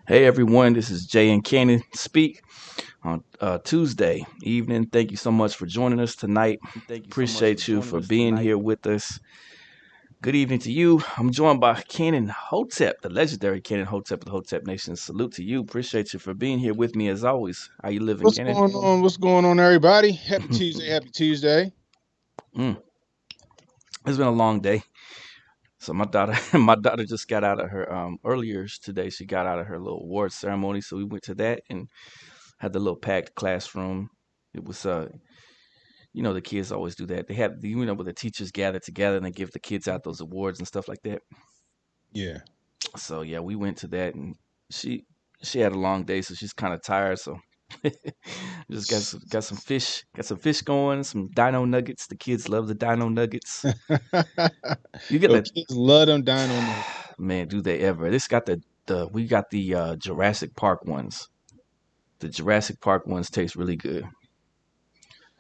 Hey everyone, this is Jay and Cannon Speak on Tuesday evening. Thank you so much for joining us tonight. Appreciate you for being here with us. Good evening to you. I'm joined by Cannon Hotep, the legendary Cannon Hotep of the Hotep Nation. Salute to you. Appreciate you for being here with me as always. How you living, What's Cannon? going on? What's going on, everybody? Happy Tuesday. Happy Tuesday. Mm, it's been a long day. So my daughter, my daughter just got out of her earlier today. She got out of her little award ceremony, so we went to that and had the little packed classroom. It was the kids always do that. They have where the teachers gather together and they give the kids out those awards and stuff like that. Yeah. So yeah, we went to that and she she had a long day, so she's kind of tired. So just got some fish going, some dino nuggets. The kids love the dino nuggets. You get Yo, the kids love them dino nuggets. man, do they ever? This got the we got the Jurassic Park ones. The Jurassic Park ones taste really good.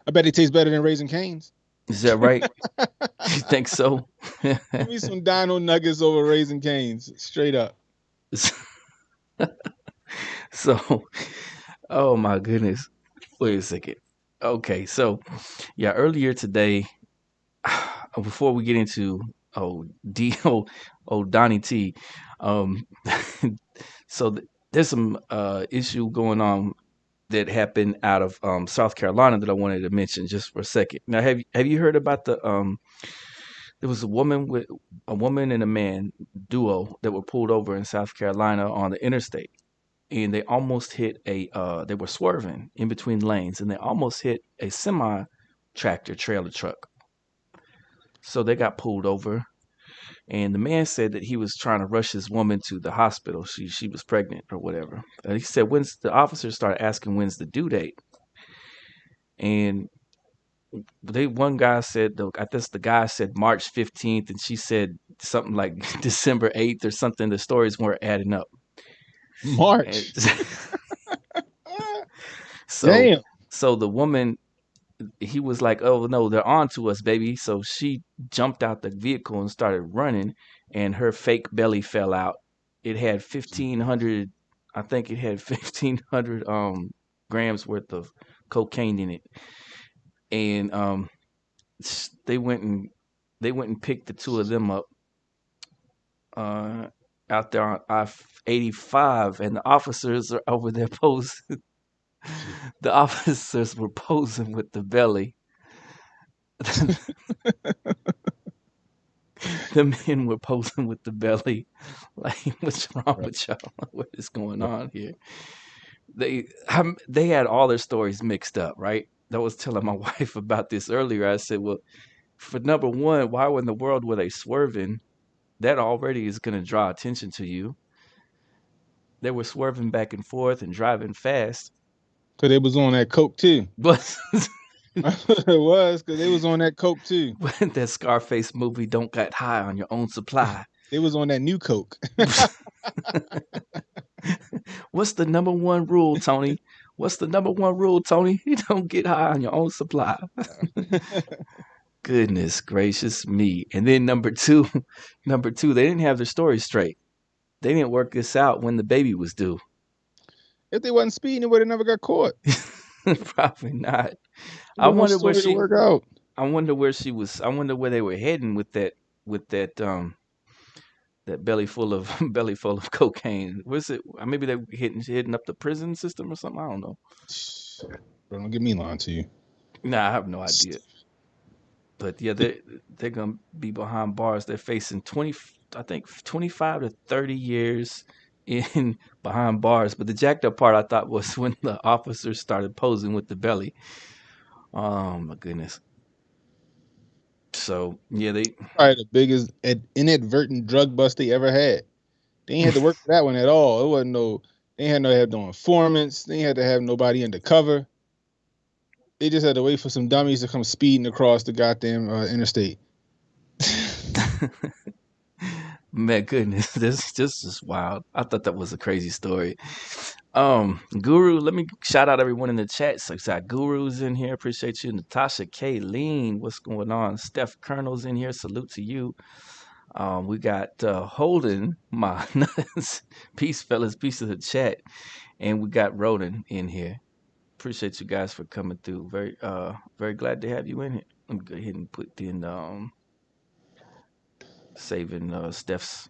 I bet it tastes better than Raising Cane's. Is that right? You think so? Give me some dino nuggets over Raising Cane's, straight up. So, oh my goodness. Wait a second. Okay, so yeah, earlier today, before we get into Donnie T, um, there's some issue going on that happened out of South Carolina that I wanted to mention just for a second. Now, have you heard about there was a woman and a man duo that were pulled over in South Carolina on the interstate, and they almost hit they were swerving in between lanes and they almost hit a semi tractor trailer truck. So they got pulled over, and the man said that he was trying to rush his woman to the hospital. She was pregnant or whatever. And he said when's the officers started asking when's the due date, and they one guy said I guess the guy said March 15th, and she said something like December 8th or something. The stories weren't adding up, and March. so Damn. so the woman, he was like, "Oh no, they're on to us, baby." So she jumped out the vehicle and started running, and her fake belly fell out. It had 1,500, I think it had 1,500 grams worth of cocaine in it, and they went and picked the two of them up uh, out there on I-85, and the officers are over there posing. The officers were posing with the belly. The men were posing with the belly. Like, what's wrong Right, with y'all? What is going right. on here? They had all their stories mixed up, right? I was telling my wife about this earlier. I said, well, for number one, why in the world were they swerving? That already is going to draw attention to you. They were swerving back and forth and driving fast. Cause they was on that coke too. But It was because they was on that coke too. that Scarface movie, don't get high on your own supply. They was on that new coke. What's the number one rule, Tony? What's the number one rule, Tony? You don't get high on your own supply. Goodness gracious me. And then number two, number two, they didn't have their story straight. They didn't work this out when the baby was due. If they wasn't speeding, they would have never got caught. Probably not. There I wasn't no wonder where story to she work out. I wonder where she was. I wonder where they were heading with that that belly full of belly full of cocaine. Was it maybe they were hitting up the prison system or something? I don't know. Bro, don't get me lying to you. Nah, I have no idea. But yeah, they're gonna be behind bars. They're facing 20, I think 25 to 30 years in behind bars. But the jacked up part I thought was when the officers started posing with the belly. Oh my goodness. So yeah, they Probably the biggest inadvertent drug bust they ever had. They ain't had to work for that one at all. It wasn't no. They ain't had no have no informants. They ain't had to have nobody undercover. They just had to wait for some dummies to come speeding across the goddamn interstate. man, goodness, this is wild. I thought that was a crazy story. Guru, let me shout out everyone in the chat. So, Guru's in here. Appreciate you. Natasha K. Lean, what's going on? Steph Colonel's in here. Salute to you. We got Holden, my peace, fellas, peace of the chat, and we got Roden in here. Appreciate you guys for coming through. Very glad to have you in here. Let me go ahead and put in saving Steph's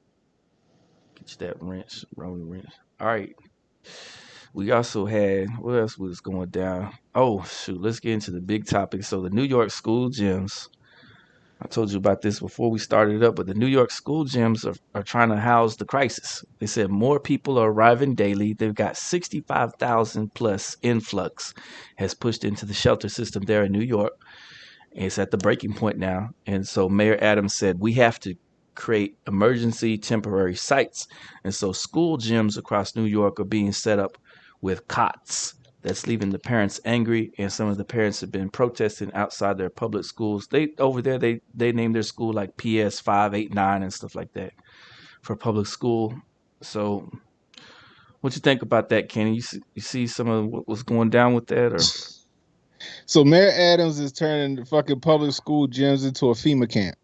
get you that wrench, Roden wrench. All right. We also had what else was going down? Oh shoot, let's get into the big topic. So the New York school gyms. I told you about this before we started up, but the New York school gyms are trying to house the crisis. They said more people are arriving daily. They've got 65,000 plus influx has pushed into the shelter system there in New York. It's at the breaking point now. And so Mayor Adams said we have to create emergency temporary sites. And so school gyms across New York are being set up with cots. That's leaving the parents angry, and some of the parents have been protesting outside their public schools. They over there they name their school like PS 589 and stuff like that for public school. So, what you think about that, Kenny? You see some of what was going down with that, or So Mayor Adams is turning the fucking public school gyms into a FEMA camp.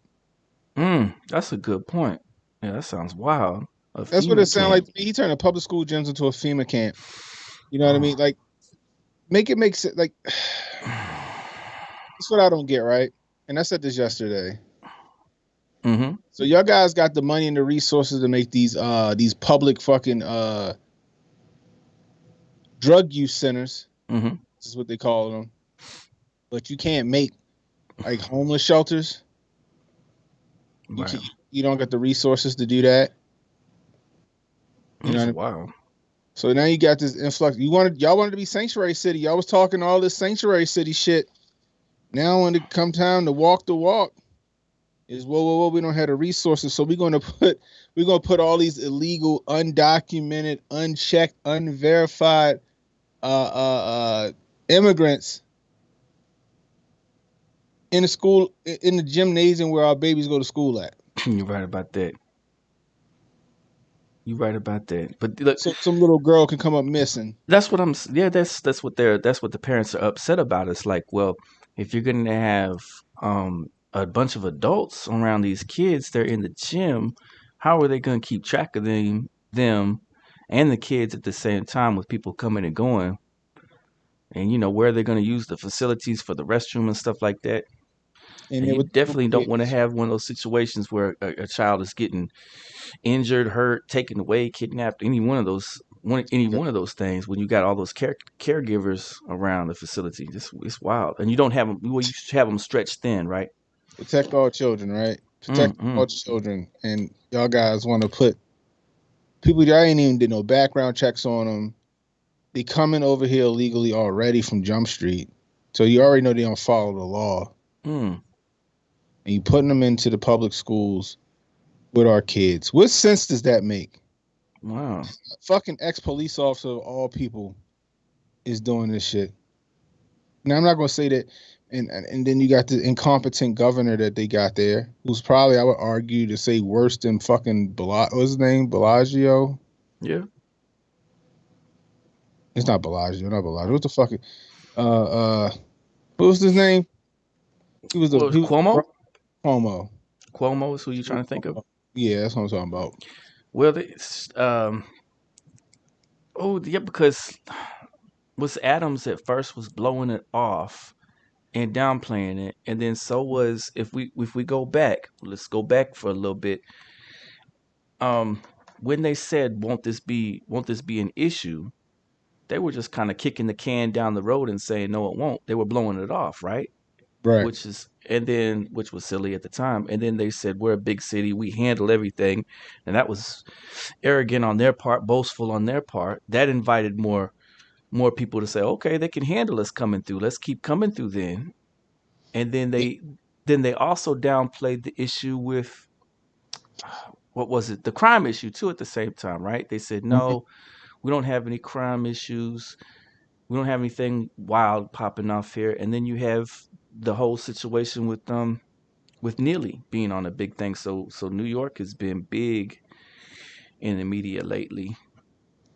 That's a good point. Yeah, that sounds wild. A That's what it FEMA sounds like camp. to me. He turned the public school gyms into a FEMA camp. You know what I Oh. mean? Like, make it make sense. Like, that's what I don't get, right? And I said this yesterday. Mm-hmm. So y'all guys got the money and the resources to make these public fucking drug use centers. Mm-hmm. This is what they call them. But you can't make like homeless shelters. You Right. can, you don't get the resources to do that. You know That's what I mean? wild. So now you got this influx. Y'all wanted to be sanctuary city. Y'all was talking all this sanctuary city shit. Now when it come time to walk the walk, is whoa. We don't have the resources, so we're gonna put all these illegal, undocumented, unchecked, unverified immigrants in the school in the gymnasium where our babies go to school at. You're right about that. You're right about that. But look, So some little girl can come up missing. that's what I'm. Yeah, that's what the parents are upset about. It's like, well, if you're going to have a bunch of adults around these kids, they're in the gym. How are they going to keep track of them, and the kids at the same time with people coming and going? And where they're going to use the facilities for the restroom and stuff like that. And And they you were definitely don't want to kids. have one of those situations where a child is getting injured, hurt, taken away, kidnapped, any one of those things when you got all those caregivers around the facility. It's wild, and you don't have them. Well, you should have them stretched thin, right? Protect all children, right? Protect Mm-mm. all children. And y'all guys want to put people that ain't even did no background checks on them. They coming over here illegally already from Jump Street. So you already know they don't follow the law. Mm. And you putting them into the public schools with our kids. What sense does that make? Wow. Fucking ex police officer of all people is doing this shit. Now I'm not gonna say that, and then you got the incompetent governor that they got there, who's probably I would argue to say worse than fucking what's his name, Bellagio. Yeah. It's not Bellagio, not Bellagio. What the fuck? Uh, uh, what was his name? What was He was Cuomo? Cuomo. Cuomo is who you're trying to think of. Yeah, that's what I'm talking about. Well, it's oh yeah, because was Adams at first was blowing it off and downplaying it, and then so was if we go back, let's go back for a little bit. Um, when they said won't this be an issue, they were just kind of kicking the can down the road and saying no, it won't. They were blowing it off, right? Right. Which was silly at the time. And then they said we're a big city, we handle everything, and that was arrogant on their part, boastful on their part. That invited more people to say, okay, they can handle us coming through. Let's keep coming through then. And then they also downplayed the issue with what was it? The crime issue too at the same time, right? They said, Mhm. no, we don't have any crime issues. We don't have anything wild popping off here. And then you have the whole situation with Neely being on a big thing. So New York has been big in the media lately.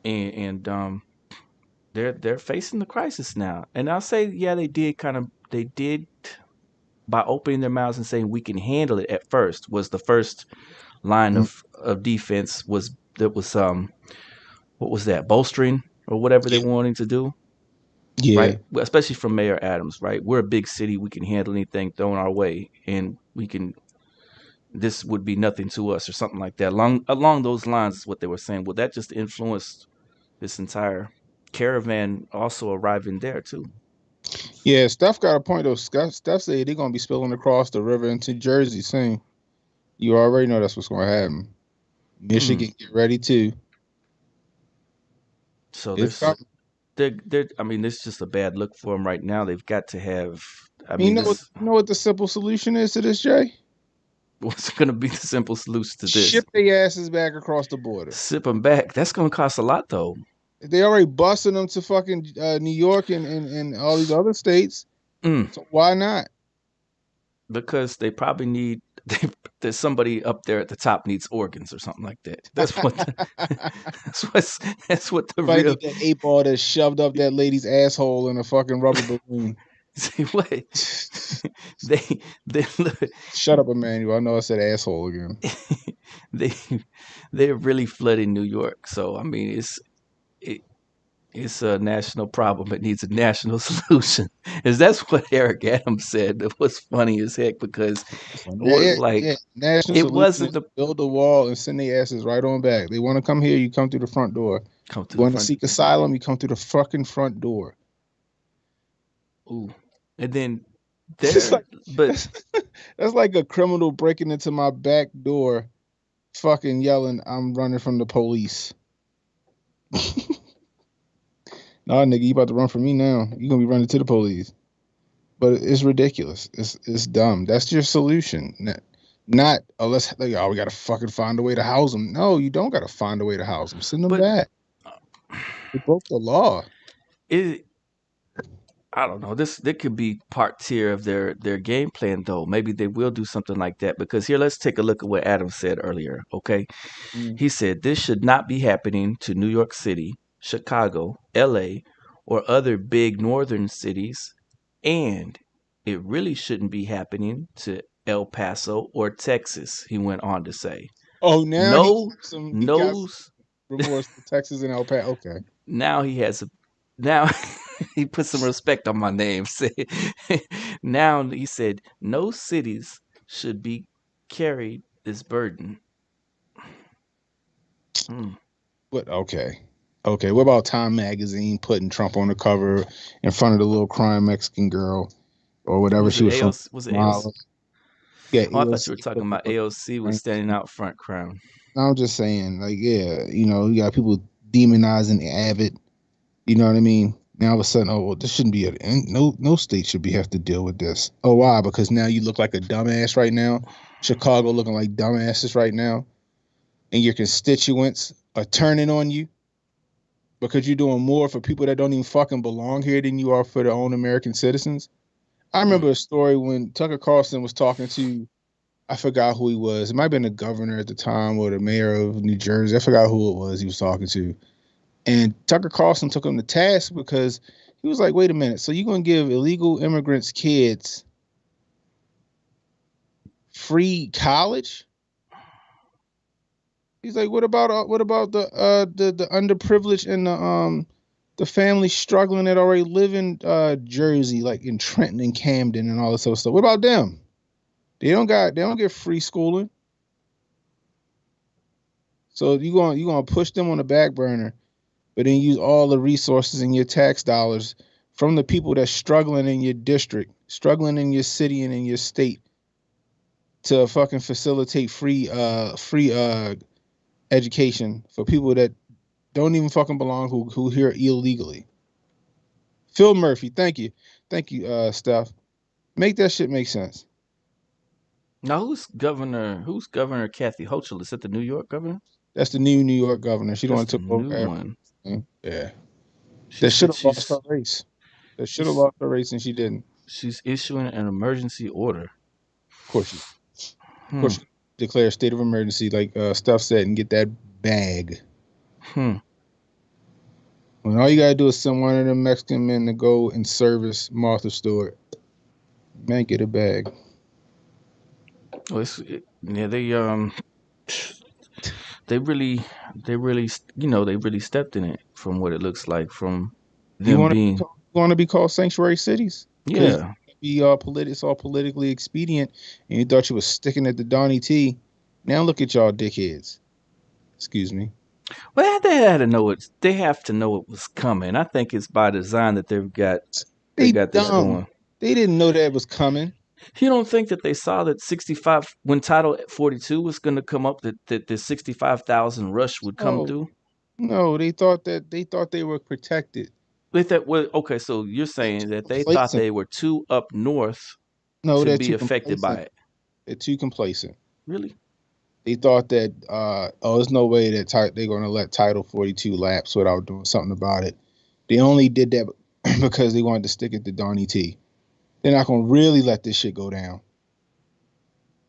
And they're facing the crisis now. And I'll say, yeah, they did by opening their mouths and saying we can handle it at first was the first line Mm. of defense was that was what was that, bolstering or whatever they Yeah. were wanting to do, Yeah. right? Especially from Mayor Adams, right? We're a big city, we can handle anything thrown our way, and we can. This would be nothing to us, or something like that. Along those lines is what they were saying. Well, that just influenced this entire caravan also arriving there too. Yeah, Steph got a point though. Steph said they're gonna be spilling across the river into Jersey soon. You already know that's what's gonna happen. Mm. Michigan, get ready too. So It's there's coming. they're I mean, it's just a bad look for them right now. They've got to have. I You mean, know what? this You know what the simple solution is to this, Jay? what's going to be the simple solution to this? Ship their asses back across the border. Sip them back. That's going to cost a lot though. They already busting them to fucking New York and all these other states. Mm. So why not? Because they probably need. There's somebody up there at the top needs organs or something like that. That's what. That's what's. That's what the Somebody real. need that 8 ball that shoved up that lady's asshole in a fucking rubber balloon. See what they they Shut up, Emmanuel. I know I said asshole again. they they're really flooding New York. So I mean, it, it's a national problem. It needs a national solution. Is that's what Eric Adams said. That was funny as heck because it Yeah, was yeah, yeah. like National it solution wasn't is the build a wall and send their asses right on back. They want to come here, you come through the front door. come You to the want to front. seek asylum, you come through the fucking front door. Ooh, and then It's there, like but that's, that's like a criminal breaking into my back door, fucking yelling, "I'm running from the police." Nah, nigga, you about to run from me now. You gonna be running to the police. But it's ridiculous. It's dumb. That's your solution. Not unless like, oh, we gotta fucking find a way to house them. No, you don't gotta find a way to house them. Send them but back. They broke the law. it I don't know. This could be part tier of their game plan though. Maybe they will do something like that because here let's take a look at what Adam said earlier, okay? Mm. He said this should not be happening to New York City, Chicago, LA, or other big northern cities, and it really shouldn't be happening to El Paso or Texas, he went on to say. Oh, now No, he got some knows remorse for Texas and El Paso. Okay. now he has a now he put some respect on my name. Say now he said no cities should be carried this burden. Hmm. But okay. Okay. What about Time Magazine putting Trump on the cover in front of the little crying Mexican girl or whatever Was she it was from? AOC? Was it AOC? Smile. Yeah, Oh, I thought you AOC were talking putting about AOC was standing out front crown. I'm just saying, like, yeah, you got people demonizing Abbott. You know what I mean? Now all of a sudden, oh, well, this shouldn't be no state should be have to deal with this. Oh, why? Because now you look like a dumbass right now. Chicago looking like dumbasses right now, and your constituents are turning on you because you're doing more for people that don't even fucking belong here than you are for their own American citizens. I remember a story when Tucker Carlson was talking to, I forgot who he was. It might have been the governor at the time or the mayor of New Jersey. I forgot who it was he was talking to. And Tucker Carlson took him to task because he was like, wait a minute, so you're going to give illegal immigrants' kids free college? He's like, what about the underprivileged and the family struggling that already live in Jersey, like in Trenton and Camden and all this other stuff? What about them? They don't get free schooling. So you gonna push them on the back burner, but then use all the resources in your tax dollars from the people that's struggling in your district, struggling in your city and in your state to fucking facilitate free education for people that don't even fucking belong who here illegally. Phil Murphy, thank you, Steph. Make that shit make sense. Now who's governor Kathy Hochul? Is that the New York governor? That's the new New York governor. She the That's one the took over new one. everything. Yeah, She that should said have lost her race. That should have she's lost her race, and she didn't. she's issuing an emergency order. Of course, of Hmm. course, declare a state of emergency, like Steph said, and get that bag. Hmm. When all you gotta do is send one of them Mexican men to go and service Martha Stewart, man, get a bag. Well, yeah, they They really, they really stepped in it from what it looks like from You them want to being, be called sanctuary cities because yeah. it's all politically expedient, and you thought you was sticking at the Donny T. Now look at y'all dickheads. Excuse me. Well, they had to know it. They have to know it was coming. I think it's by design that they They got this dumb. going. They didn't know that was coming. You don't think that they saw that 65 when Title 42 was going to come up that the 65,000 rush would come Oh through? no, they thought they were protected. They thought, well, okay, so you're They're saying too that they thought complacent. they were too up north No, to they're be too affected by complacent. it. They're too complacent. Really? They thought that there's no way that they're going to let Title 42 lapse without doing something about it. They only did that because they wanted to stick it to Donny T. They're not going to really let this shit go down.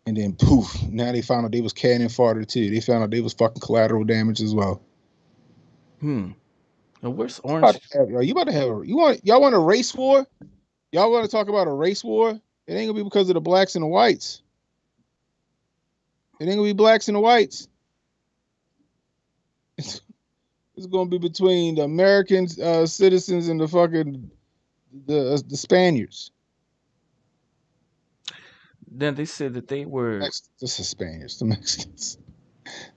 And then poof, now they found out they was cannon fodder too. They found out they was fucking collateral damage as well. Hmm. Now, where's About Orange? to have, you about to have a, you want y'all want a race war? Y'all want to talk about a race war? It ain't gonna be because of the blacks and the whites. It ain't gonna be blacks and the whites. It's gonna be between the American citizens and the fucking the Spaniards. Then they said that they were This is Spaniards, the Mexicans,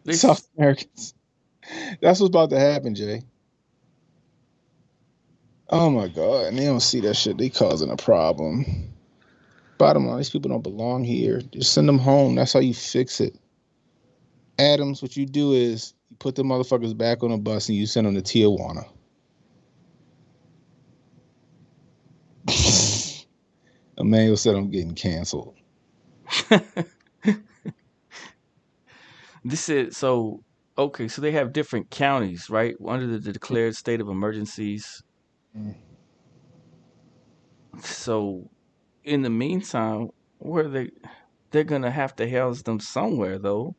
they South Americans. That's what's about to happen, Jay. Oh my god, and they don't see that shit. They causing a problem. Bottom line, these people don't belong here. Just send them home. That's how you fix it. Adams, what you do is you put the motherfuckers back on a bus and you send them to Tijuana. Emmanuel said I'm getting canceled. this is so okay, so they have different counties, right? Under the declared state of emergencies. Mm. So in the meantime, where they're gonna have to house them somewhere though.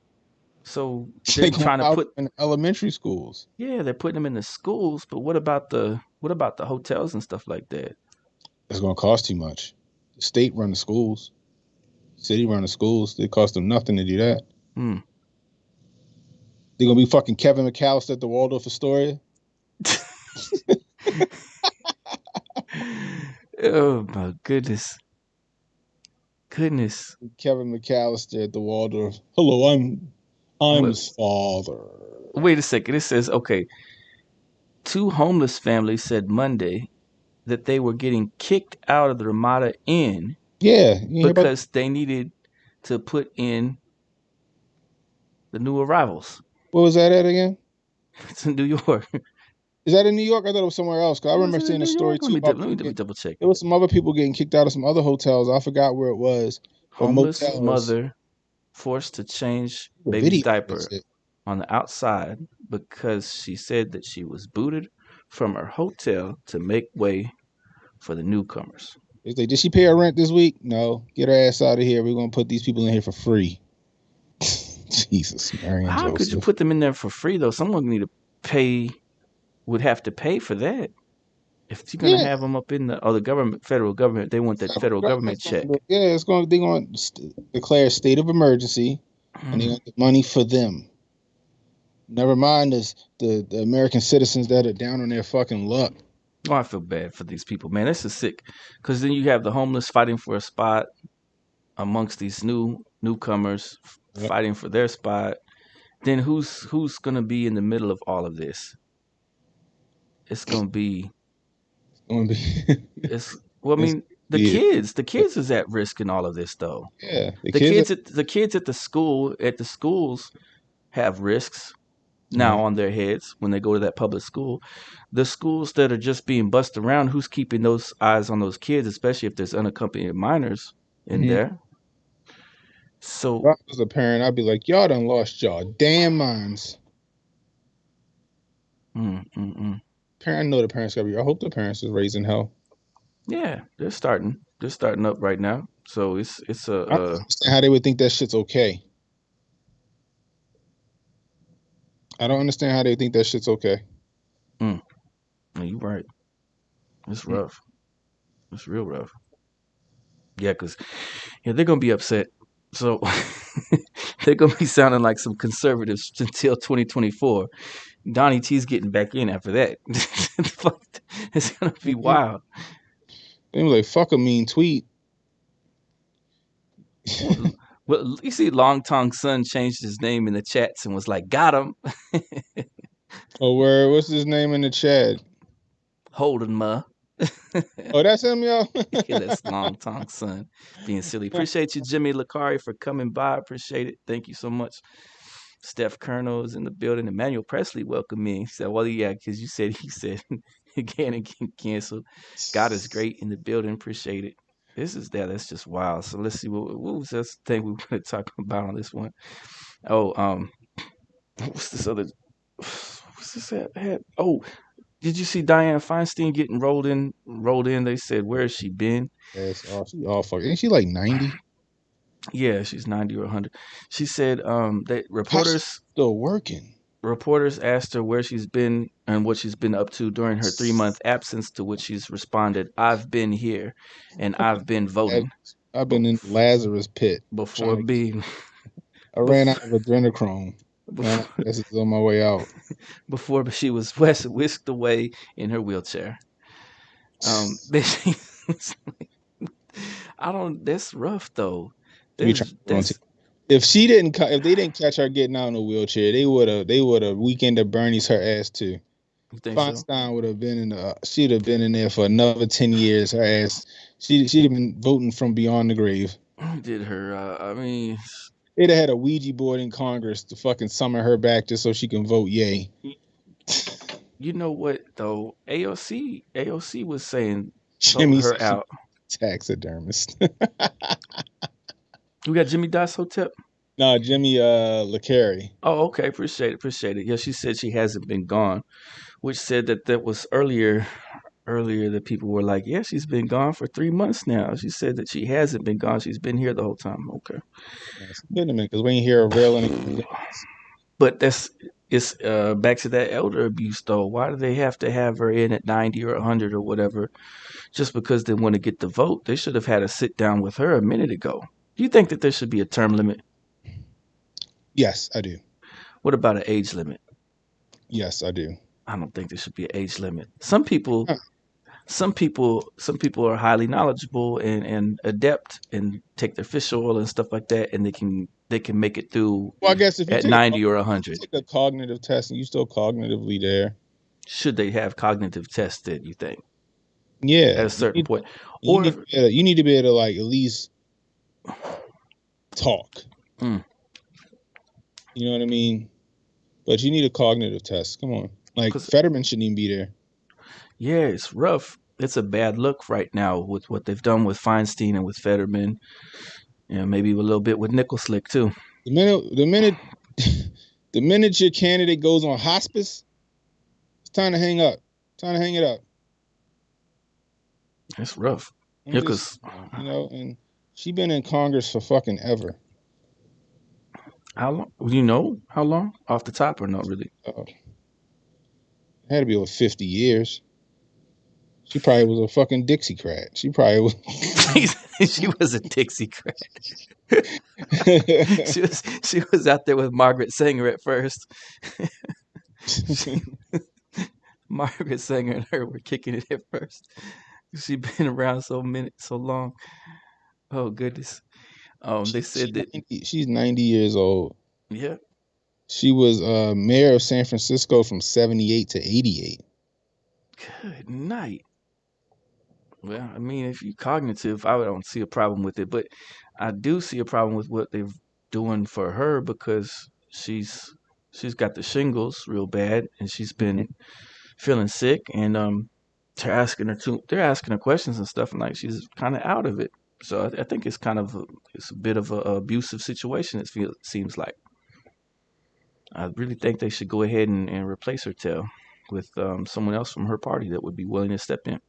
So they're They gonna trying to house put them in elementary schools. yeah, they're putting them in the schools, but what about the hotels and stuff like that? It's gonna cost too much. The state run the schools. City run the schools. It cost them nothing to do that. Hmm. They're gonna be fucking Kevin McAllister at the Waldorf Astoria. Oh my goodness. Goodness. Kevin McAllister at the Waldorf. Hello, I'm Wait, his father. wait a second. It says, okay, two homeless families said Monday that they were getting kicked out of the Ramada Inn Yeah, you hear about because they needed to put in the new arrivals. what was that at again? It's in New York. Is that in New York? I thought it was somewhere else. Cause I remember Was it in seeing a New story York? too about Let people me getting. double check. There was some other people getting kicked out of some other hotels. I forgot where it was, but Homeless motels. mother forced to change The baby's video of this diaper shit. on the outside because she said that she was booted from her hotel to make way for the newcomers. It's like, did she pay her rent this week? No. Get her ass out of here. We're gonna put these people in here for free. Jesus, Mary and How could you Joseph. put them in there for free though? Someone need to pay would have to pay for that. If you're gonna Yeah, have them up in the government, federal government, they want that federal federal government government's gonna do check. it. Yeah, it's going. They're going to declare a state of emergency, and they want the money for them. Never mind this, the American citizens that are down on their fucking luck. Oh, I feel bad for these people, man. This is sick. Because then you have the homeless fighting for a spot amongst these newcomers Yep. fighting for their spot. Then who's gonna be in the middle of all of this? It's gonna be It's going to be. it's well, I It's mean yeah, the kids is at risk in all of this though. yeah. The The kids are kids at the schools have risks now right. on their heads when they go to that public school. The schools that are just being bussed around, who's keeping those eyes on those kids, especially if there's unaccompanied minors in Mm-hmm. there? If I So, was a parent, I'd be like, y'all done lost y'all damn minds. mm, mm, mm. Parent, I know the parents gotta be. I hope the parents is raising hell. Yeah, they're starting. They're starting up right now. So it's a I don't understand how they would think that shit's okay. I don't understand how they think that shit's okay. mm, you're right. It's Mm. rough. It's real rough. Yeah, cause yeah, they're gonna be upset. So they're gonna be sounding like some conservatives until 2024. Donnie T's getting back in after that. It's gonna be They wild. were like, fuck a mean tweet. Well, well, you see, Long Tong Sun changed his name in the chats and was like, "Got him, Oh, where? What's his name in the chat? Holden ma." Oh, that's him, yo. Yeah, that's Long Tong Sun being silly. Appreciate you, Jimmy Lakari, for coming by. Appreciate it. Thank you so much. Steph Colonel is in the building. Emmanuel Presley welcome me. He said, "Well, yeah, because he said again and get canceled. God is great in the building. Appreciate it." This is that. That's just wild. So let's see what was this thing we were going to talk about on this one. Oh, what's this other? What's this had? Oh, did you see Diane Feinstein getting rolled in? Rolled in. They said, "Where has she been?" Yes, oh, she all fuck. Ain't she like 90? Yeah, she's 90 or 100. She said that How's she reporters still working? reporters asked her where she's been and what she's been up to during her 3 month absence, to which she's responded, "I've been here and I've been I've voting." I've But been in the Lazarus pit before trying to. being I ran out before of adrenochrome. Now my before, ass is on my way out. before she was whisked away in her wheelchair. Then she, I don't. That's rough though. She be trying That's to get on TV. that's. If they didn't catch her getting out in a wheelchair, they would have weekend at Bernie's her ass too. You think so? Feinstein would have been she'd have been in there for another 10 years. Her ass, she'd have been voting from beyond the grave. Did her? I mean, They'd have had a Ouija board in Congress to fucking summon her back just so she can vote yay. you know what though? AOC was saying vote Jimmy her said she out. taxidermist. We got Jimmy Das Hotep. No, Jimmy LeCarry. Oh, okay. Appreciate it. Appreciate it. Yeah, she said she hasn't been gone, which said that was earlier. Earlier, that people were like, "Yeah, she's been gone for 3 months now." She said that she hasn't been gone. She's been here the whole time. Okay, It's been a minute because we ain't hear her railing against gangs. but that's it's back to that elder abuse though. Why do they have to have her in at 90 or 100 or whatever just because they want to get the vote? They should have had a sit down with her a minute ago. Do you think that there should be a term limit? Yes, I do. What about an age limit? Yes, I do. I don't think there should be an age limit. Some people are highly knowledgeable and adept and take their fish oil and stuff like that, and they can make it through Well, I guess if you at take 90 or 100. a cognitive test and you still cognitively there, Should they have cognitive tested, you think, at yeah, a certain point? you Or need to be able you need to be able to like at least talk. mm, You know what I mean? But you need a cognitive test. Come on, like cuz Fetterman shouldn't even be there. yeah, it's rough. It's a bad look right now with what they've done with Feinstein and with Fetterman, and maybe a little bit with Nicholslick too. The minute, the minute your candidate goes on hospice, it's time to hang up. Time to hang it up. It's rough. I'm Yeah, just, cuz and she been in Congress for fucking ever. how long? You know how long? Off the top or not really? It had to be over 50 years. She probably was a fucking Dixiecrat. She probably was. She was a Dixiecrat. She was out there with Margaret Sanger at first. She, Margaret Sanger and her were kicking it at first. She been around so long. Oh goodness. They said that She's 90 years old. yeah. She was mayor of San Francisco from 78 to 88. Good night. Well, I mean, if you're cognitive, I don't see a problem with it, but I do see a problem with what they're doing for her because she's got the shingles real bad and she's Mhm. been feeling sick and they're asking her questions and stuff and like she's kind of out of it. So I think it's a bit of a abusive situation. Seems like I really think they should go ahead and replace her tail with someone else from her party that would be willing to step in,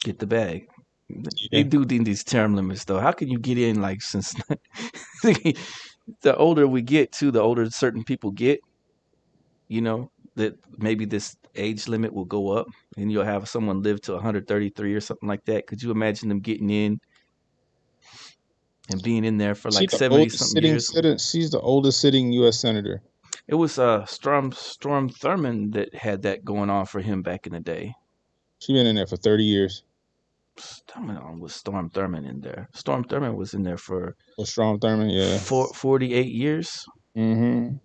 get the bag. They Yeah. do need these term limits though. How can you get in like since the older we get too, the older certain people get, that maybe this age limit will go up and you'll have someone live to 133 or something like that. Could you imagine them getting in and being in there for She like the 70 oldest something years. she's the oldest sitting U.S. senator. It was Storm Thurmond that had that going on for him back in the day. She been in there for 30 years. Was Storm Thurmond in there? Storm Thurmond was in there for Oh, Strom Thurmond, yeah. 48 years. Mm-hmm.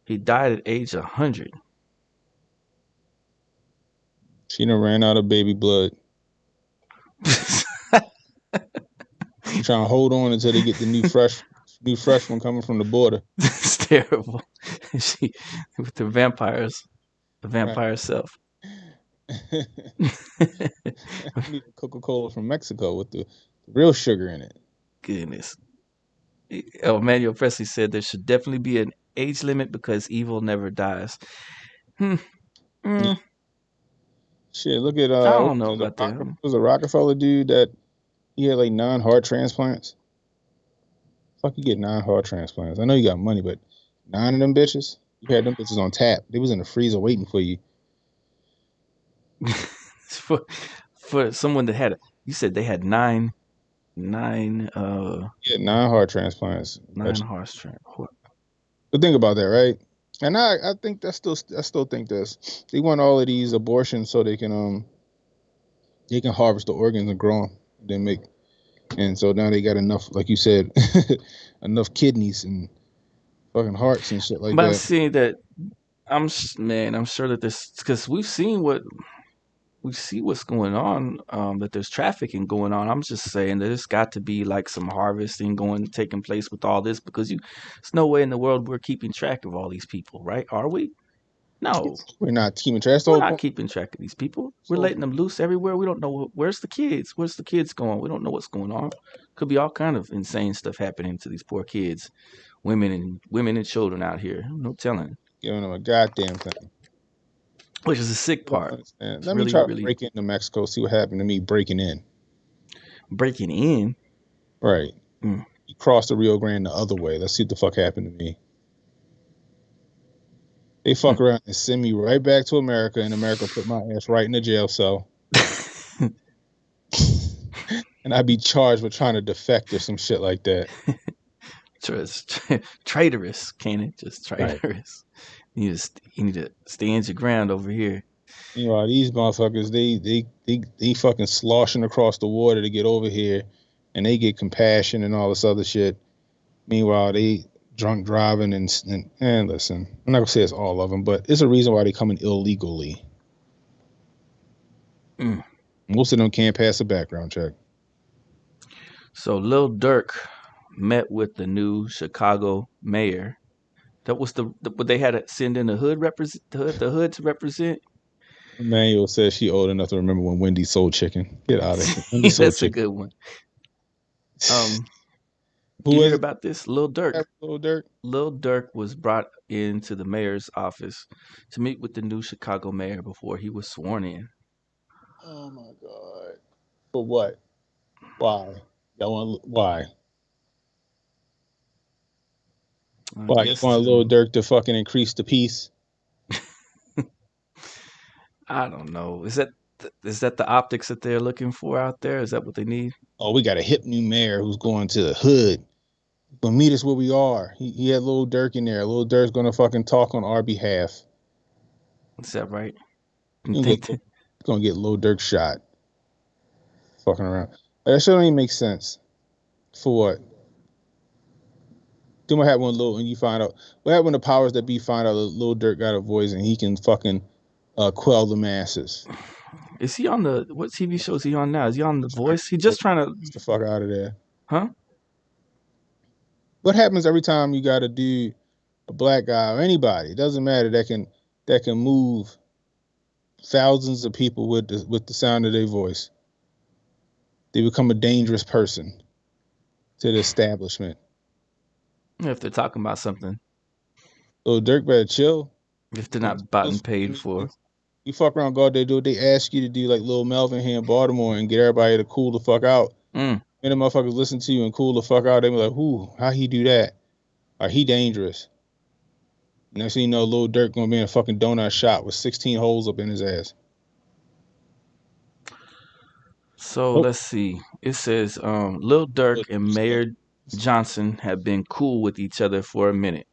He died at age 100. She done ran out of baby blood. I'm trying to hold on until they get the new fresh one coming from the border. It's terrible. She with the Right. vampire self. I need a Coca-Cola from Mexico with the real sugar in it. Goodness. Emmanuel Presley said there should definitely be an age limit because evil never dies. Hmm. Yeah. Mm, Shit, look at I what don't know was it, about that. Was a Rockefeller dude that he had like 9 heart transplants. Fuck, you get 9 heart transplants. I know you got money, but 9 of them bitches, you had them bitches on tap. They was in the freezer waiting for you. for for someone that had you said they had nine You get 9 heart transplants. nine horse train. But think about that, right? And I think I still think this. They want all of these abortions so they can harvest the organs and grow them, then make, and so now they got enough, like you said, enough kidneys and fucking hearts and shit like But I'm that. seeing that man, I'm sure that this because we see what's going on, that there's trafficking going on. I'm just saying that there's got to be like some harvesting taking place with all this because there's no way in the world we're keeping track of all these people, right? Are we? No, We're not keeping track. That's the we're whole not point. keeping track of these people. We're So letting them loose everywhere. We don't know where's the kids. Where's the kids going? We don't know what's going on. Could be all kind of insane stuff happening to these poor kids, women and children out here. No telling. giving them a goddamn thing. Which is the sick I don't part. understand. It's Let me really, try to really break into Mexico, see what happened to me breaking in. breaking in. Right. Mm. You cross the Rio Grande the other way. Let's see what the fuck happened to me. They fuck around and send me right back to America, and America put my ass right in the jail cell. And I'd be charged with trying to defect or some shit like that. Traitorous, Cannon. Just Right. traitorous. You need to stand your ground over here. Meanwhile, these motherfuckers, they fucking sloshing across the water to get over here, and they get compassion and all this other shit. Meanwhile, they drunk driving and listen, I'm not gonna say it's all of them, but it's a reason why they coming illegally. Mm. Most of them can't pass a background check. So Lil Durk met with the new Chicago mayor. That was what they had to send in the hood to represent. Emmanuel says she old enough to remember when Wendy sold chicken. Get out of here. Wendy sold That's a chicken. good one. Um, Who you hear was it? about this? Lil Durk. Little Dirk. Lil Durk was brought into the mayor's office to meet with the new Chicago mayor before he was sworn in. Oh my god. For what? Why? Y'all want why? I Why you guess want Little to Dirk to fucking increase the peace? I don't know. Is that the optics that they're looking for out there? Is that what they need? Oh, we got a hip new mayor who's going to the hood. But meet us where we are. He had Little Dirk in there. Little Dirk's gonna fucking talk on our behalf. Is that right? You He's think that, gonna get Little Dirk shot. Fucking around. That shit don't even make sense. For what? Then what happened when when you find out what happened when the powers that be find out that Little Dirk got a voice and he can fucking quell the masses? is he on the what TV show is he on now? Is he on The Get Voice? He just trying to, the fuck out of there. huh? What happens every time you got to do a black guy or anybody? It doesn't matter that can move thousands of people with the sound of their voice. They become a dangerous person to the establishment. If they're talking about something, So Dirk better chill. if they're not bought and paid for. You fuck around, go out there, do what they ask you to do, like Lil Melvin here in Baltimore, and get everybody to cool the fuck out. Mm. And the motherfuckers listen to you and cool the fuck out. They be like, "Who? How he do that? Are he dangerous?" Next thing you know, Lil Dirk gonna be in a fucking donut shop with 16 holes up in his ass. So Oh, let's see. It says Lil Durk look, and just look. Mayor Johnson have been cool with each other for a minute.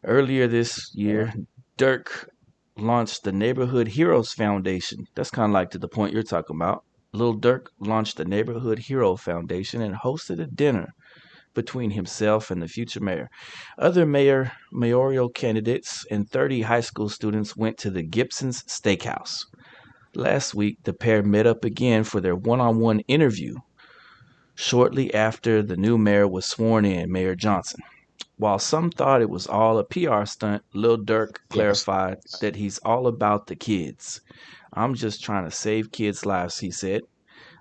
Earlier this year, Dirk launched the Neighborhood Heroes Foundation. That's kind of like to the point you're talking about. Lil Durk launched the Neighborhood Hero Foundation and hosted a dinner between himself and the future mayor. Other mayoral candidates and 30 high school students went to the Gibson's Steakhouse. Last week, the pair met up again for their one-on-one interview shortly after the new mayor was sworn in, Mayor Johnson. While some thought it was all a PR stunt, Lil Durk Yes. clarified that he's all about the kids. I'm just trying to save kids' lives, he said.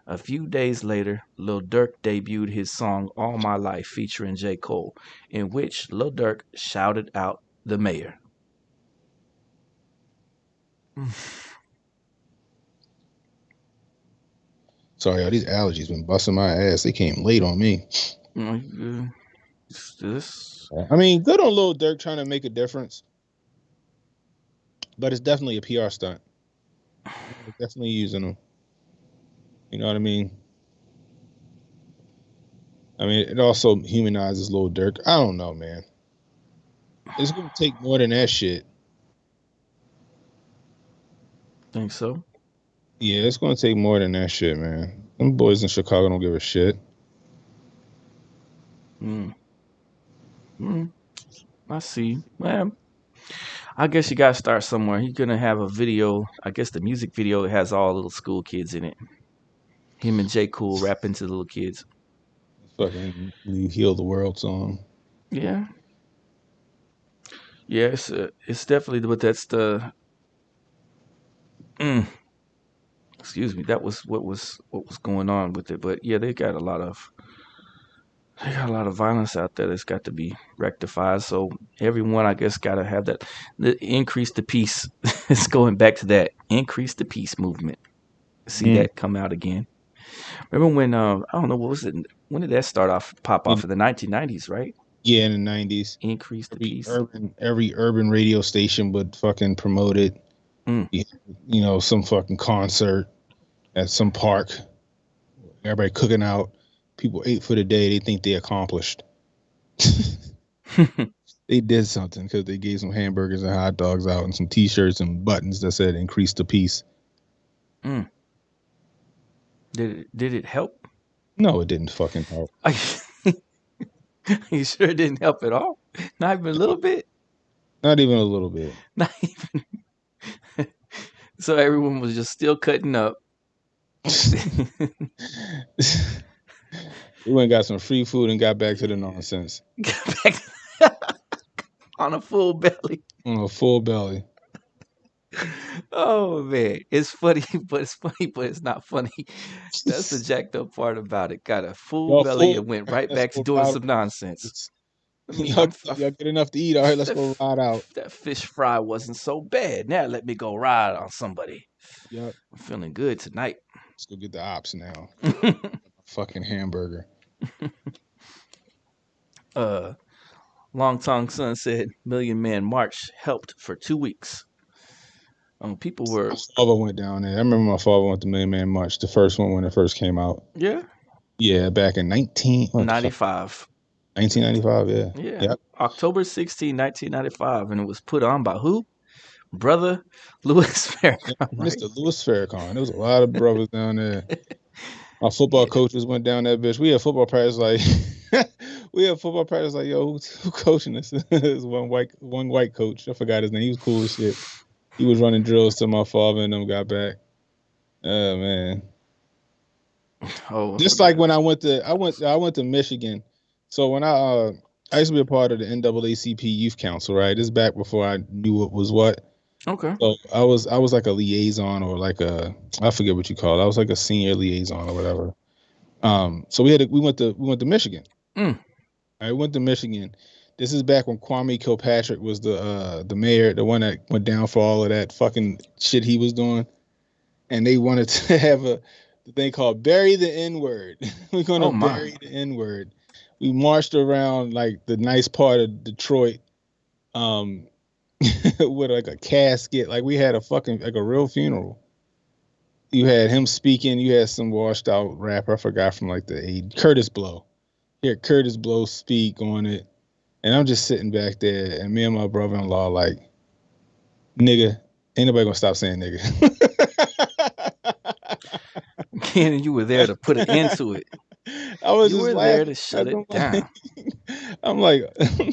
A few days later, Lil Durk debuted his song All My Life featuring J. Cole, in which Lil Durk shouted out the mayor. Sorry, y'all. These allergies been busting my ass. They came late on me. This, I mean, good on Lil Durk trying to make a difference, but it's definitely a PR stunt. They're definitely using them. You know what I mean? I mean, it also humanizes Lil Durk. I don't know, man. It's gonna take more than that shit. think so. Yeah, it's gonna take more than that shit, man. Them boys in Chicago don't give a shit. Mm, mm, I see. Well, I guess you gotta start somewhere. He's gonna have a video. I guess the music video has all little school kids in it. Him and J. Cool rapping to the little kids. Fucking "You Heal the World" song. Yeah, yeah. It's definitely. But that's the. Mm, excuse me. That was what was going on with it. But yeah, they got a lot of violence out there that's got to be rectified. So everyone, I guess, got to have that. Increase the peace. It's going back to that. Increase the peace movement. See Mm. that come out again. Remember when I don't know what was it? When did that start off? Pop In, off in the 1990s, right? yeah, in the '90s, Increase the every peace. urban radio station would fucking promote it. Mm. You know, some fucking concert at some park. Everybody cooking out. People ate for the day. They think they accomplished. They did something because they gave some hamburgers and hot dogs out and some T-shirts and buttons that said "Increase the peace." Mm. Did it help? No, it didn't fucking help. Are you sure it didn't help at all? Not even a little bit. Not even a little bit. Not even. So everyone was just still cutting up. We went and got some free food and got back to the nonsense Got back on a full belly. on a full belly. Oh man, it's funny, but it's not funny. That's the jacked up part about it. Got a full Y'all belly full? and went All right, right let's back to go doing ride. some nonsense. I mean, Y'all get enough to eat. All right, let's that, go ride out. that fish fry wasn't so bad. Now let me go ride on somebody. Yep. I'm feeling good tonight. Let's go get the ops now. Fucking hamburger. uh, Long Tong Sun said Million Man March helped for 2 weeks. People My were, father went down there. I remember my father went to Million Man March, the first one when it first came out. yeah, Yeah, back in 95. 1995. Yeah. Yeah, Yep. October 16, 1995. And it was put on by who? Brother Louis Farrakhan, right? Mr. Louis Farrakhan. There was a lot of brothers down there. Our football Yeah. coaches went down that bitch. We had football practice like we had football practice like, yo, who coaching this? This one white coach. I forgot his name. He was cool as shit. He was running drills till my father and them got back. Oh man. Oh, I Just like forgot. when I went to Michigan. So when I used to be a part of the NAACP Youth Council, right? This is back before I knew what was what. Okay. So I was like a liaison or like a I forget what you call it. I was like a senior liaison or whatever. So we went to Michigan. Mm. I went to Michigan. This is back when Kwame Kilpatrick was the mayor, the one that went down for all of that fucking shit he was doing. And they wanted to have the thing called bury the N word. We're gonna Oh my. bury the N word. We marched around like the nice part of Detroit, um, with like a casket. Like we had a fucking like a real funeral. You had him speaking. You had some washed out rapper. I forgot from like the 80s. Curtis Blow. You had Curtis Blow speak on it. And I'm just sitting back there, and me and my brother-in-law like, nigga, ain't nobody gonna stop saying nigga. Ken, you were there to put an end to it. I was You just were there laughing. to shut I'm it like, down. I'm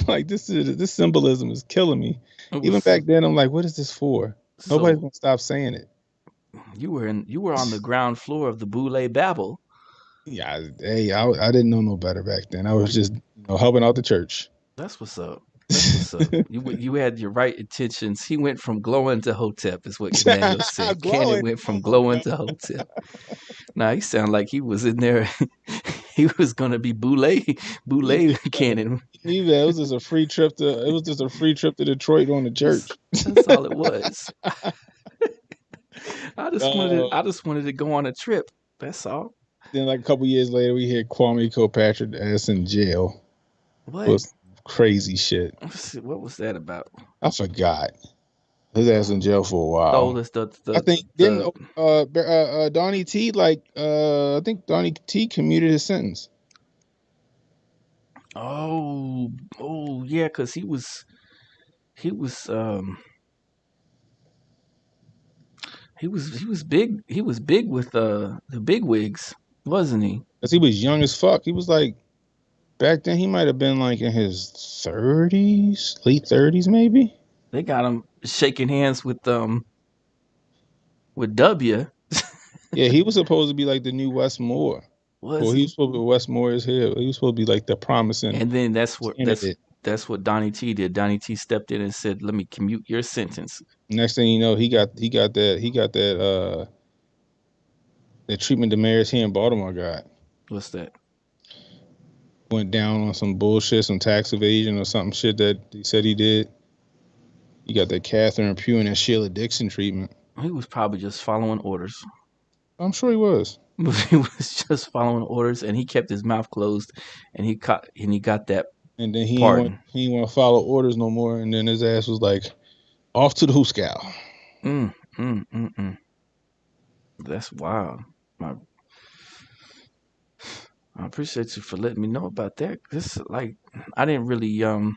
like, this symbolism is killing me. It Even was back then, I'm like, what is this for? Nobody's so gonna stop saying it. you were on the ground floor of the Boule Babel. Yeah, hey, I didn't know no better back then. I was just helping out the church. That's what's up. That's what's up. You had your right intentions. He went from glowing to Hotep, is what Emmanuel said. Cannon Glowing. went from Oh glowing no. to Hotep. Now he sounded like he was in there. He was gonna be He Boule knew better. Cannon. He knew that it was just a free trip to. It was just a free trip to Detroit on the That's, church. that's all it was. uh, I just wanted to go on a trip. That's all. then, like a couple years later, we hear Kwame Kilpatrick ass in jail. It What? was crazy shit. What was that about? I forgot. His ass in jail for a Oh, while. that's I think didn't the Donnie T I think Donnie T commuted his sentence. oh oh yeah, because he was he was big with the big wigs, wasn't he? Cause he was young as fuck. He was like back then he might have been like in his 30s, late 30s maybe. They got him shaking hands with W. Yeah, he was supposed to be like the new Wes Moore. Well, Was he was he? supposed to be Wes Moore's here. He was supposed to be like the promising And then candidate. that's what Donnie T did. Donnie T stepped in and said, "Let me commute your sentence." Next thing you know, that treatment the mayors here in Baltimore got. What's that? Went down on some bullshit, some tax evasion or something shit that he said he did. You got that Catherine Pugh and that Sheila Dixon treatment. He was probably just following orders. I'm sure he was. He was just following orders, and he kept his mouth closed, and he got that And then pardon. he didn't want to follow orders no more. And then his ass was like, off to the hooscow. Mm, mm, mm, mm. That's wild. I, I appreciate you for letting me know about that. This like I didn't really I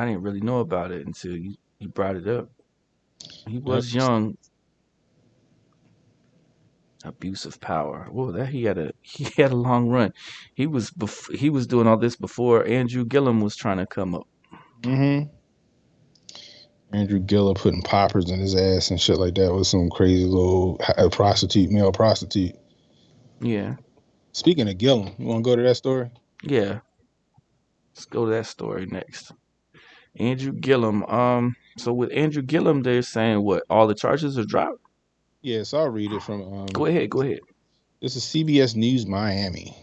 didn't really know about it until you brought it up. He Yep. was young. Abuse of power. Whoa, that he had a long run. He was doing all this before Andrew Gilliam was trying to come up. Mm-hmm. Andrew Gilliam putting poppers in his ass and shit like that with some crazy little prostitute, male prostitute. Yeah, Speaking of Gilliam, you want to go to that story? yeah. Let's go to that story next. Andrew Gillum. So with Andrew Gillum, they're saying what? All the charges are dropped. Yes, I'll read it from. Go ahead. Go ahead. This is CBS News Miami.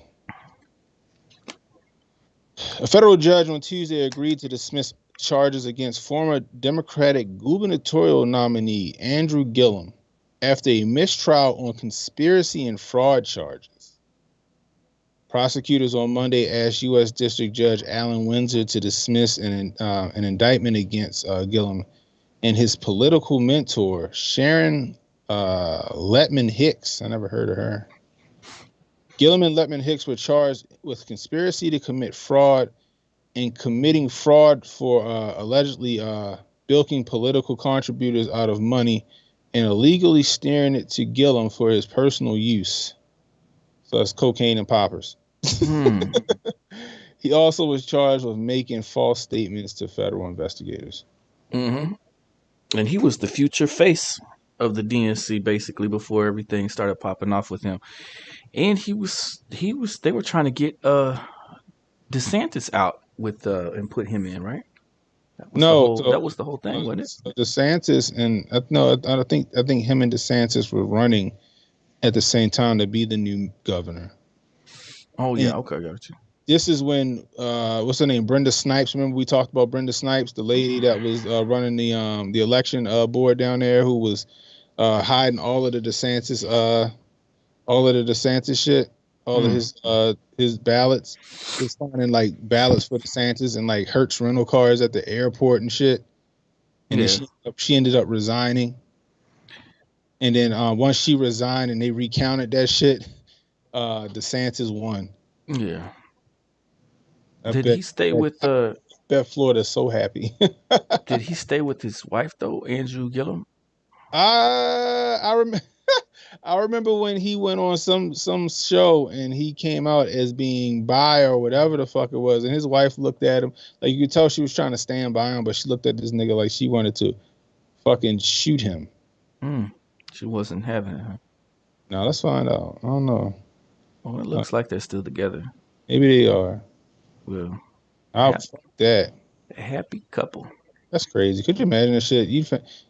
A federal judge on Tuesday agreed to dismiss charges against former Democratic gubernatorial nominee Andrew Gillum after a mistrial on conspiracy and fraud charges. Prosecutors on Monday asked U.S. District Judge Alan Windsor to dismiss an indictment against Gillum and his political mentor, Sharon Letman Hicks. I never heard of her. Gillum and Letman Hicks were charged with conspiracy to commit fraud and committing fraud for allegedly bilking political contributors out of money and illegally steering it to Gillum for his personal use. So that's cocaine and poppers. Hmm. He also was charged with making false statements to federal investigators. Mm-hmm. And he was the future face of the DNC basically before everything started popping off with him. And they were trying to get DeSantis out with and put him in, right? No, That was the whole thing, wasn't it? so DeSantis and no, I think him and DeSantis were running at the same time to be the new governor. Oh And yeah, okay, I got you. this is when what's her name? Brenda Snipes. Remember we talked about Brenda Snipes, the lady that was running the election board down there, who was hiding all of the DeSantis shit, all of Hmm. his ballots. He was finding like ballots for DeSantis and like Hertz rental cars at the airport and shit. And then Yeah. she ended up resigning. And then once she resigned and they recounted that shit, DeSantis won. Yeah. I Did bet he stay I with bet Florida's so happy. did he stay with his wife though, Andrew Gilliam? I remember I remember when he went on some show and he came out as being bi or whatever the fuck it was, and his wife looked at him like you could tell she was trying to stand by him, but she looked at this nigga like she wanted to fucking shoot him. Hmm. She wasn't having it, huh? Now let's find out. I don't know. Well, it Uh, looks like they're still together. Maybe they are. Well, I'll fuck that. a happy couple. That's crazy. Could you imagine that shit?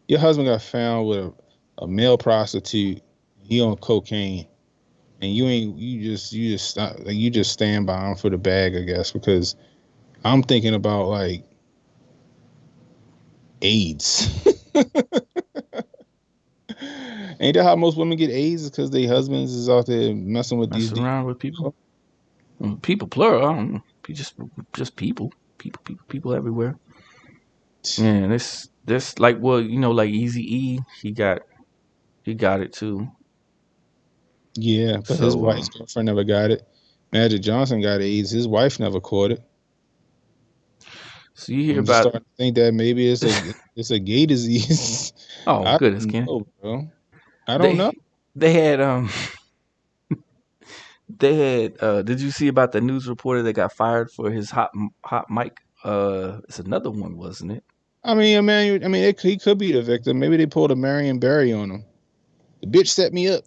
Your husband got found with a male prostitute. He on cocaine, and you ain't. You just stand by him for the bag, I guess. Because I'm thinking about like AIDS. Ain't that how most women get AIDS? Because their husbands is out there messing with these Mess dudes. around with people. People plural. I don't know. Just people. People everywhere. Yeah, this like well, like Easy E, he got it too. Yeah, but his So wife's girlfriend never got it. Magic Johnson got AIDS. His wife never caught it. so you hear I'm just about starting to think that maybe it's a gay disease. oh I goodness, don't Ken. know, bro. I don't know. They they had they had did you see about the news reporter that got fired for his hot mic? It's another one, wasn't it? I mean, man. I mean, he could be the victim. Maybe they pulled a Marion Barry on him. The bitch set me up.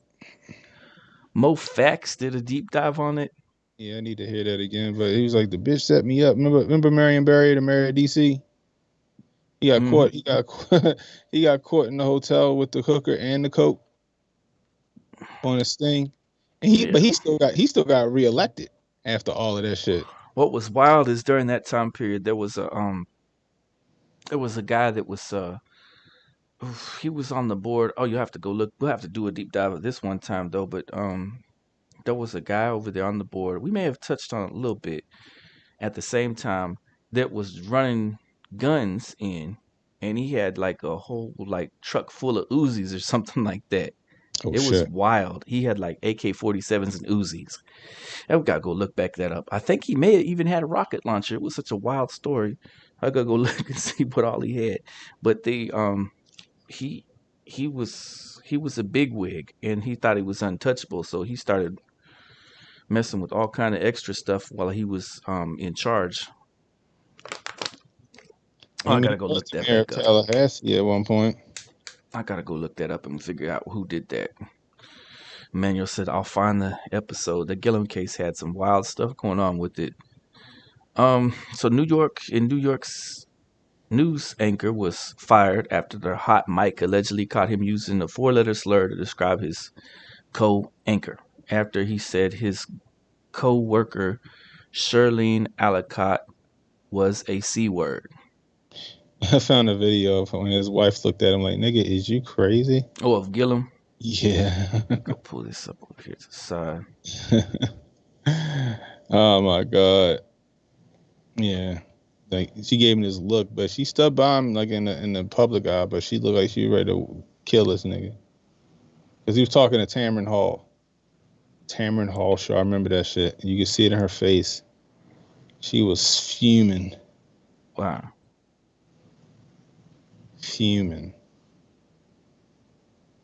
Mo Fax did a deep dive on it. Yeah, I need to hear that again. But he was like, the bitch set me up. Remember Marion Barry, the mayor of DC? He got Hmm. caught. He got caught in the hotel with the hooker and the coke on his thing. And but Yeah. he still got reelected after all of that shit. What was wild is during that time period there was a guy that was he was on the board. Oh, you have to go look. We'll have to do a deep dive of this one time though. But there was a guy over there on the board. We may have touched on it a little bit at the same time that was running guns in, and he had like a whole like truck full of Uzis or something like that. Oh It was shit. wild. He had like AK-47s and Uzis. I gotta go look back that up. I think he may have even had a rocket launcher. It was such a wild story. I gotta go look and see what all he had. But he he was a bigwig and he thought he was untouchable, so he started messing with all kind of extra stuff while he was in charge. Oh, I I mean, gotta he go was look the that mayor of back up. Tallahassee at one point. I gotta go look that up and figure out who did that. Manuel said I'll find the episode. The Gilliam case had some wild stuff going on with it. So New York's news anchor was fired after the hot mic allegedly caught him using a four-letter slur to describe his co-anchor. After he said his co-worker Shirlene Alcott was a c word. I found a video of when his wife looked at him like, "Nigga, is you crazy?" Oh, of Gilliam. Yeah. Let me go pull this up over here to the side. Oh my god. Yeah. Like she gave him this look, but she stood by him like in the public eye, but she looked like she was ready to kill this nigga. Cause he was talking to Tamron Hall. Tamron Hall show. I remember that shit. You could see it in her face. She was fuming. Wow. Fuming.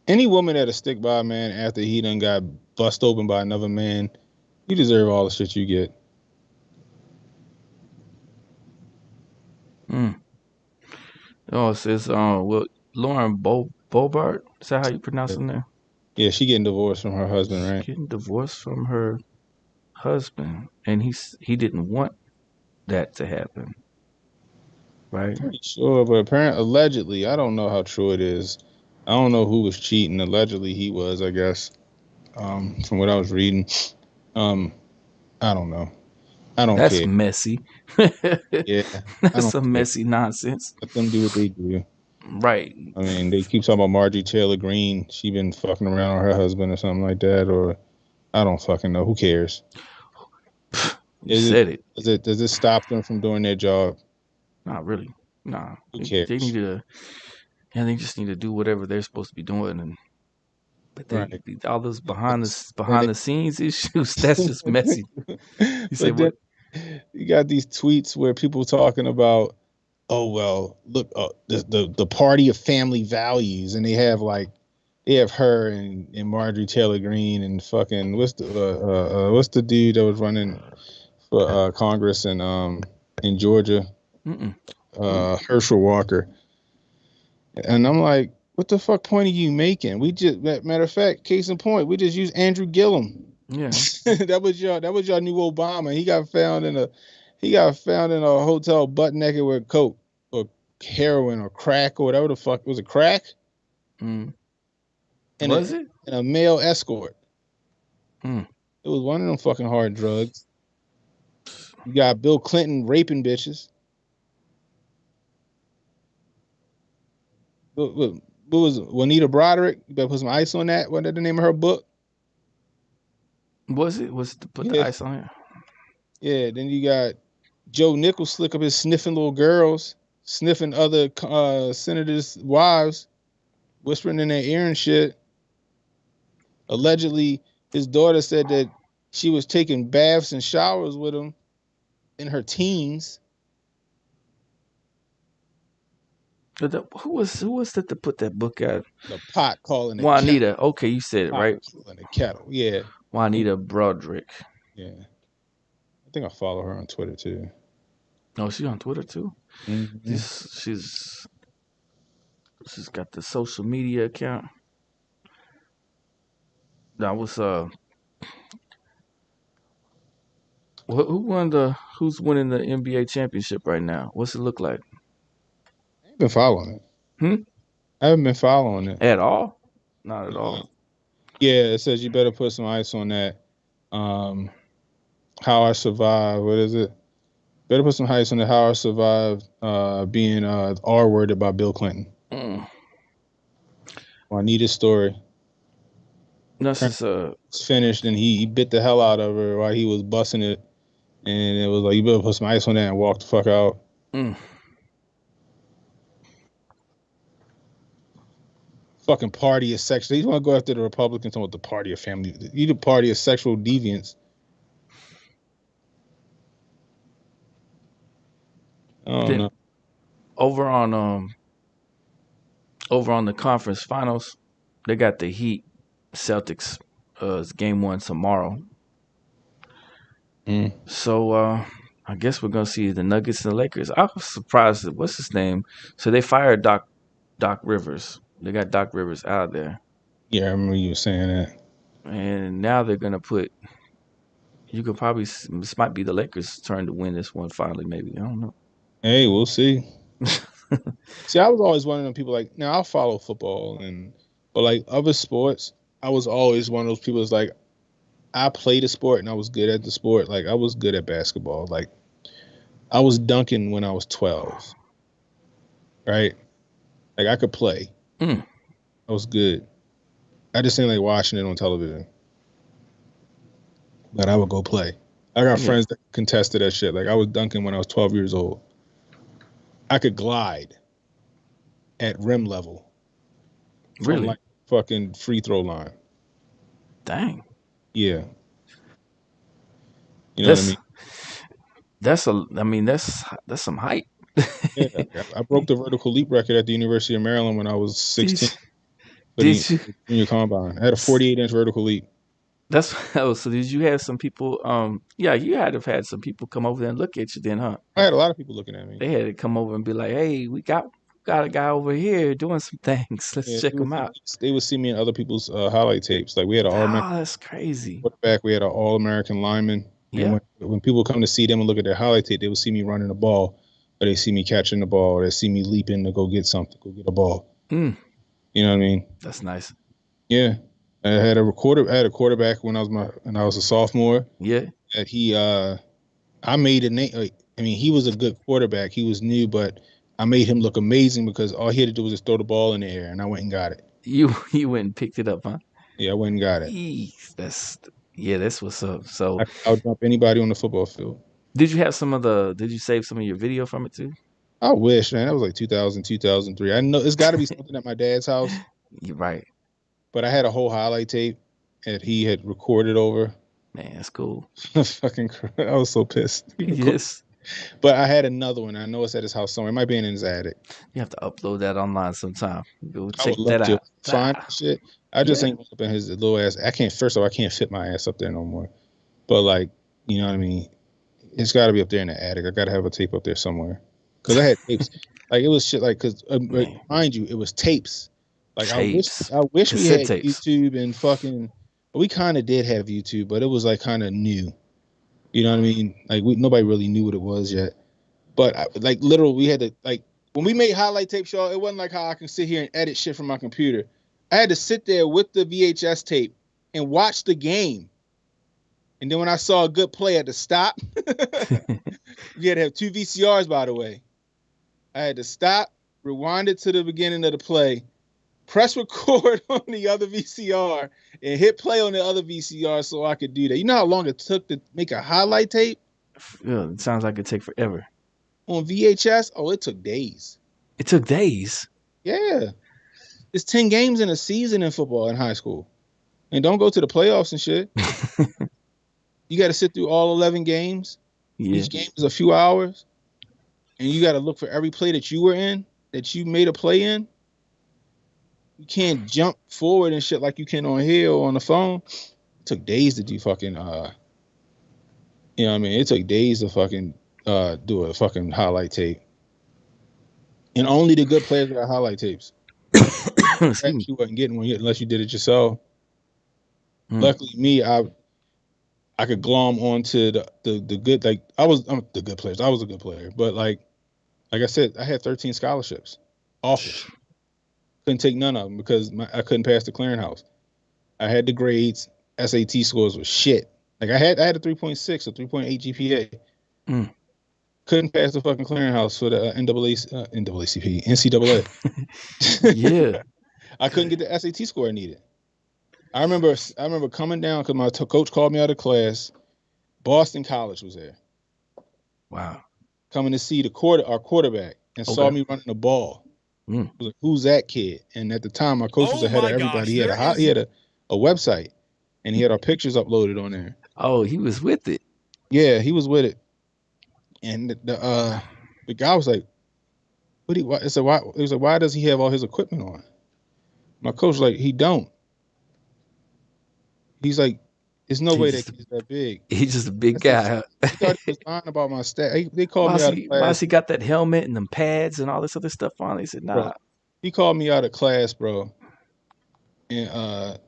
Any woman that'll stick by a man after he done got bust open by another man, you deserve all the shit you get. Mm. Oh, it says, well, Lauren Bobart. Is that how you pronounce her name? Yeah, she getting divorced from her husband, She's right? getting divorced from her husband, and he didn't want that to happen, right? Pretty sure, but apparently, allegedly, I don't know how true it is. I don't know who was cheating. Allegedly, he was, I guess. From what I was reading, um, I don't know. I don't That's care. messy. Yeah, I That's don't some care. messy nonsense, Let them do what they do. right? I mean, they keep talking about Marjorie Taylor Greene. She been fucking around with her husband or something like that, or I don't fucking know. Who cares? You Is it? said it. Does it stop them from doing their job? Not really. Nah, Who they need cares? to. Yeah, they just need to do whatever they're supposed to be doing, and But right. all those But then behind the scenes issues, that's just messy. You say but then what? you got these tweets where people talking about, oh well, look, the party of family values, and they have her and Marjorie Taylor Greene and fucking what's the dude that was running for Congress in Georgia, Mm-mm. Who? Herschel Walker, and I'm like, what the fuck point are you making? We just matter of fact, case in point, we just used Andrew Gilliam. Yeah. That was your new Obama. He got found in a hotel butt naked with coke or heroin or crack or whatever the fuck was it crack Mm. and Was it? a male escort. Mm. It was one of them fucking hard drugs. You got Bill Clinton raping bitches. What was it? Juanita Broderick? You better put some ice on that. What is the name of her book? Was it? Was to put the Yeah, ice on it? yeah. Then you got Joe Nichols slick up his sniffing little girls, sniffing other senators' wives, whispering in their ear and shit. Allegedly, his daughter said that she was taking baths and showers with him in her teens. Who was that to put that book out? The pot calling the kettle. Juanita. Okay, you said it Pot right. calling the kettle. Yeah. Juanita Broderick. Yeah. I think I follow her on Twitter too. Oh, she's on Twitter too. Mm-hmm. She's got the social media account. That was who's winning the NBA championship right now? What's it look like? I ain't been following it. Hmm? I haven't been following it. At all? Not at Uh, all. yeah, it says you better put some ice on that. Um, how I survived. What is it? Better put some ice on the how I survived being R worded by Bill Clinton. Mm. Juanita's story. That's Apparently just it's finished and he bit the hell out of her while he was busting it. And it was like, you better put some ice on that and walk the fuck out. mm. Fucking party of sexual. He's want to go after the Republicans and with the party of family. You the party of sexual deviance. I don't Then know. over on over on the conference finals, they got the Heat Celtics it's game one tomorrow. Mm. So I guess we're gonna see the Nuggets and the Lakers. I was surprised that what's his name? So they fired Doc Rivers. They got Doc Rivers out there. Yeah, I remember you were saying that. And now they're gonna put you could probably this might be the Lakers' turn to win this one finally, maybe. I don't know. Hey, we'll see. See, I was always one of them people like, now I'll follow football but like other sports, I was always one of those people that's like, I played a sport and I was good at the sport. Like I was good at basketball. Like I was dunking when I was 12, right? Like I could play. Mm, I was good. I just didn't like watching it on television. But I would go play. I got yeah. friends that contested that shit. Like I was dunking when I was 12 years old. I could glide at rim level from Really? like fucking free throw line. Dang. Yeah. You know what I That's mean? that's a I mean that's some height. Yeah. I broke the vertical leap record at the University of Maryland when I was did 16 for the did you junior combine. I had a 48-inch vertical leap. that's oh so did you have some people yeah, you had to have had some people come over there and look at you then, huh? I had a lot of people looking at me. They had to come over and be like, "Hey, we got a guy over here doing some things. Let's Yeah, check him out." they would see me in other people's highlight tapes. Like we had an all Oh, that's crazy. quarterback, we had an all-American lineman, and Yeah. when people come to see them and look at their highlight tape, they would see me running the ball, or they see me catching the ball, or they see me leaping to go get something, go get a ball. Mm, You know what I mean? that's nice. Yeah. I had a quarterback when I was a sophomore. Yeah. That I made a name. Like, I mean, he was a good quarterback. He was new, but I made him look amazing because all he had to do was just throw the ball in the air, and I went and got it. You went and picked it up, huh? Yeah, I went and got it. That's yeah, that's what's up. So I could outjump anybody on the football field. did you save some of your video from it too? I wish, man. That was like 2000, 2003. I know it's got to be something at my dad's house. You're right. But I had a whole highlight tape that he had recorded over. Man, that's cool. Fucking, I was so pissed. Yes. But I had another one. I know it's at his house somewhere. It might be in his attic. You have to upload that online sometime. Go I would check love that to out. find Ah, shit. I just yeah. ain't up in his little ass. I can't. First of all, I can't fit my ass up there no more. But like, you know what I mean? It's got to be up there in the attic. I got to have a tape up there somewhere. Cause I had tapes. Like it was shit. Like, cause Man, mind you, it was tapes. Like tapes. I wish we Cassette had tapes. YouTube and fucking. We kind of did have YouTube, but it was like kind of new. You know what I mean? Like nobody really knew what it was yet. But like literally, we had to like when we made highlight tapes, y'all. It wasn't like how I can sit here and edit shit from my computer. I had to sit there with the VHS tape and watch the game. And then when I saw a good play, I had to stop. You had to have two VCRs, by the way. I had to stop, rewind it to the beginning of the play, press record on the other VCR, and hit play on the other VCR so I could do that. You know how long it took to make a highlight tape Yeah, it sounds like it take forever. on VHS? Oh, it took days. It took days. Yeah. It's 10 games in a season in football in high school. And don't go to the playoffs and shit. You got to sit through all 11 games. Yeah. Each game is a few hours. And you got to look for every play that you were in, that you made a play in. You can't jump forward and shit like you can on here or on the phone. It took days to do fucking, you know what I mean? It took days to fucking do a fucking highlight tape. And only the good players got highlight tapes. Excuse me. You wasn't getting one yet unless you did it yourself. Mm. Luckily, me, I could glom onto the good I'm the good players. I was a good player, but like I said, I had 13 scholarships offers. Couldn't take none of them because I couldn't pass the clearinghouse. I had the grades. SAT scores was shit. Like I had a 3.6 or 3.8 GPA. Mm. Couldn't pass the fucking clearinghouse for the NCAA. Yeah. I couldn't get the SAT score I needed. I remember coming down because my coach called me out of class. Boston College was there. Wow. Coming to see our quarterback and saw Okay. me running the ball. Mm. Was like, who's that kid? And at the time, my coach was Oh ahead of my everybody. gosh, He had a website, and he had our pictures uploaded on there. Oh, he was with it. Yeah, he was with it. And the guy was like, "What do you?" Why? So why? He was like, "Why does he have all his equipment on?" My coach was like, "He don't." He's like, "There's no way He's that just kid's that big." he's just a big I said, guy. he thought he was lying about my stat. They called me Why's out of he class, got that helmet and them pads and all this other stuff on? He said, bro. nah. He called me out of class, bro. And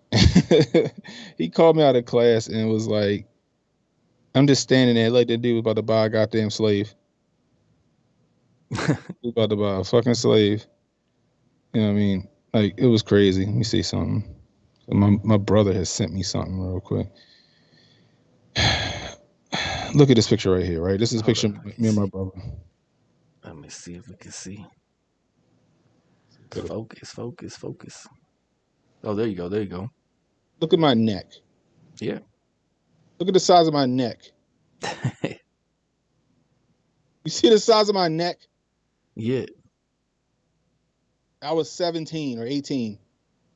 he called me out of class and was like, I'm just standing there like that dude was about to buy a goddamn slave. He was about to buy a fucking slave. You know what I mean? Like it was crazy. Let me see something. My brother has sent me something real quick. Look at this picture right here, right? This is a Hold picture on. of me and my brother. Let me see if we can see. Focus, focus, focus. Oh, there you go. There you go. Look at my neck. Yeah. Look at the size of my neck. You see the size of my neck? Yeah. I was 17 or 18.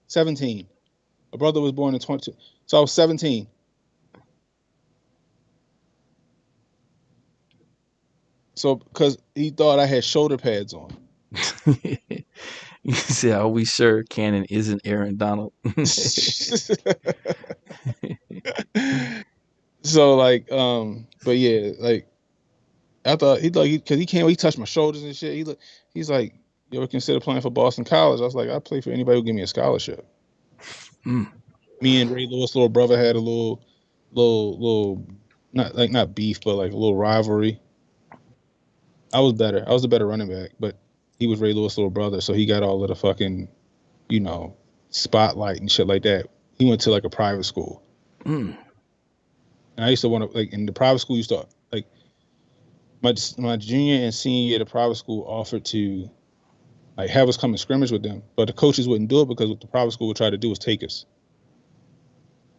17. My brother was born in 22. So I was 17. So because he thought I had shoulder pads on. You say, are we sure Cannon isn't Aaron Donald? So but yeah, like I thought because he can't he touched my shoulders and shit. He's like, you ever consider playing for Boston College? I was like, I play for anybody who give me a scholarship. Mm. Me and Ray Lewis' little brother had a little not beef, but like a little rivalry. I was better. I was the better running back, but he was Ray Lewis' little brother, so he got all of the fucking, spotlight and shit like that. He went to like a private school. Mm. And I used to want to in the private school. Used to like my junior and senior year, the private school offered to like have us come and scrimmage with them, but the coaches wouldn't do it because what the private school would try to do was take us.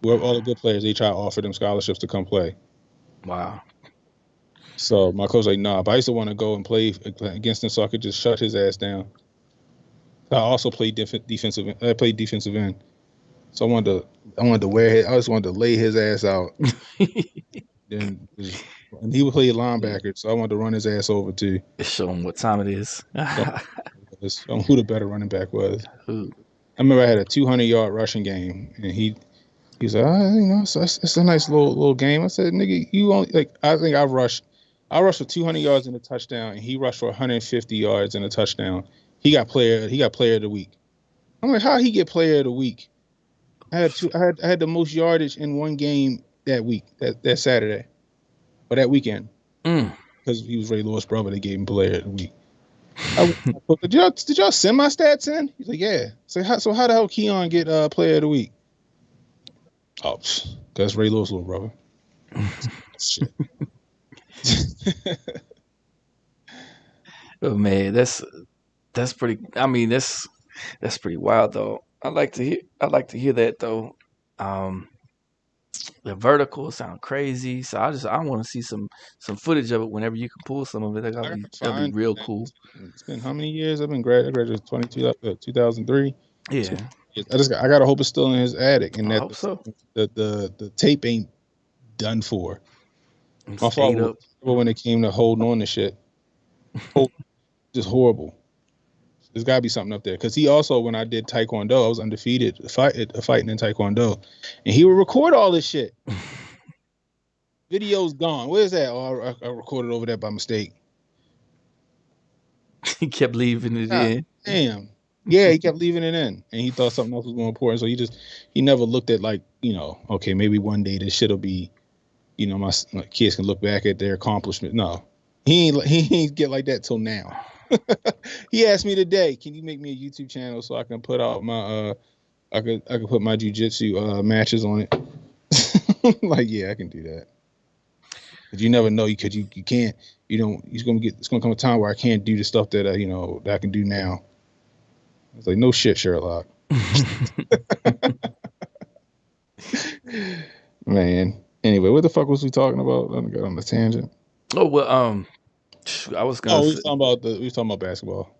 Where all the good players, they try to offer them scholarships to come play. Wow. So my coach was like, nah, but I used to want to go and play against him so I could just shut his ass down. I also played defensive. I played defensive end. So I wanted to wear his, I just wanted to lay his ass out. Then and he would play Yeah. linebacker, so I wanted to run his ass over too. Show them what time it is. Show him who the better running back was. Ooh. I remember I had a 200-yard rushing game, and he was like, it's a nice little game. I said, nigga, you only like I think I rushed for 200 yards and a touchdown, and he rushed for 150 yards and a touchdown. He got player of the week. I'm like, how he get player of the week? I had the most yardage in one game that week, that Saturday or that weekend, Mm. because he was Ray Lewis' brother. They gave him player of the week. Did y'all send my stats in? He's like, yeah. So how the hell Keon get player of the week? Oh, that's Ray Lewis' little brother. Shit. Oh man, that's pretty. I mean, that's pretty wild though. I like to hear that though. Um, the vertical sound crazy, so I want to see some footage of it whenever you can pull some of it. I gotta That'll be find. real cool. It's been how many years? I graduated 2003. So Yeah, I gotta hope it's still in his attic and I that hope so. the tape ain't done for. My It's ate father was up. terrible when it came to holding on to shit. Oh, just horrible. There's got to be something up there because he also, when I did Taekwondo, I was undefeated fighting in Taekwondo, and he would record all this shit. Video's gone. Where's that? Oh, I recorded over there by mistake. He kept leaving it God in. damn. Yeah, he kept leaving it in, and he thought something else was more important. So he never looked at like okay, maybe one day this shit'll be my kids can look back at their accomplishment. No, he ain't get like that till now. He asked me today, can you make me a YouTube channel so I can put out my I could put my jujitsu matches on it. Like, yeah, I can do that. But you never know because you can't it's gonna come a time where I can't do the stuff that that I can do now. It's like no shit, Sherlock. Man. Anyway, what the fuck was we talking about? I got on the tangent. Oh well, I was gonna Oh, say, we was talking about basketball.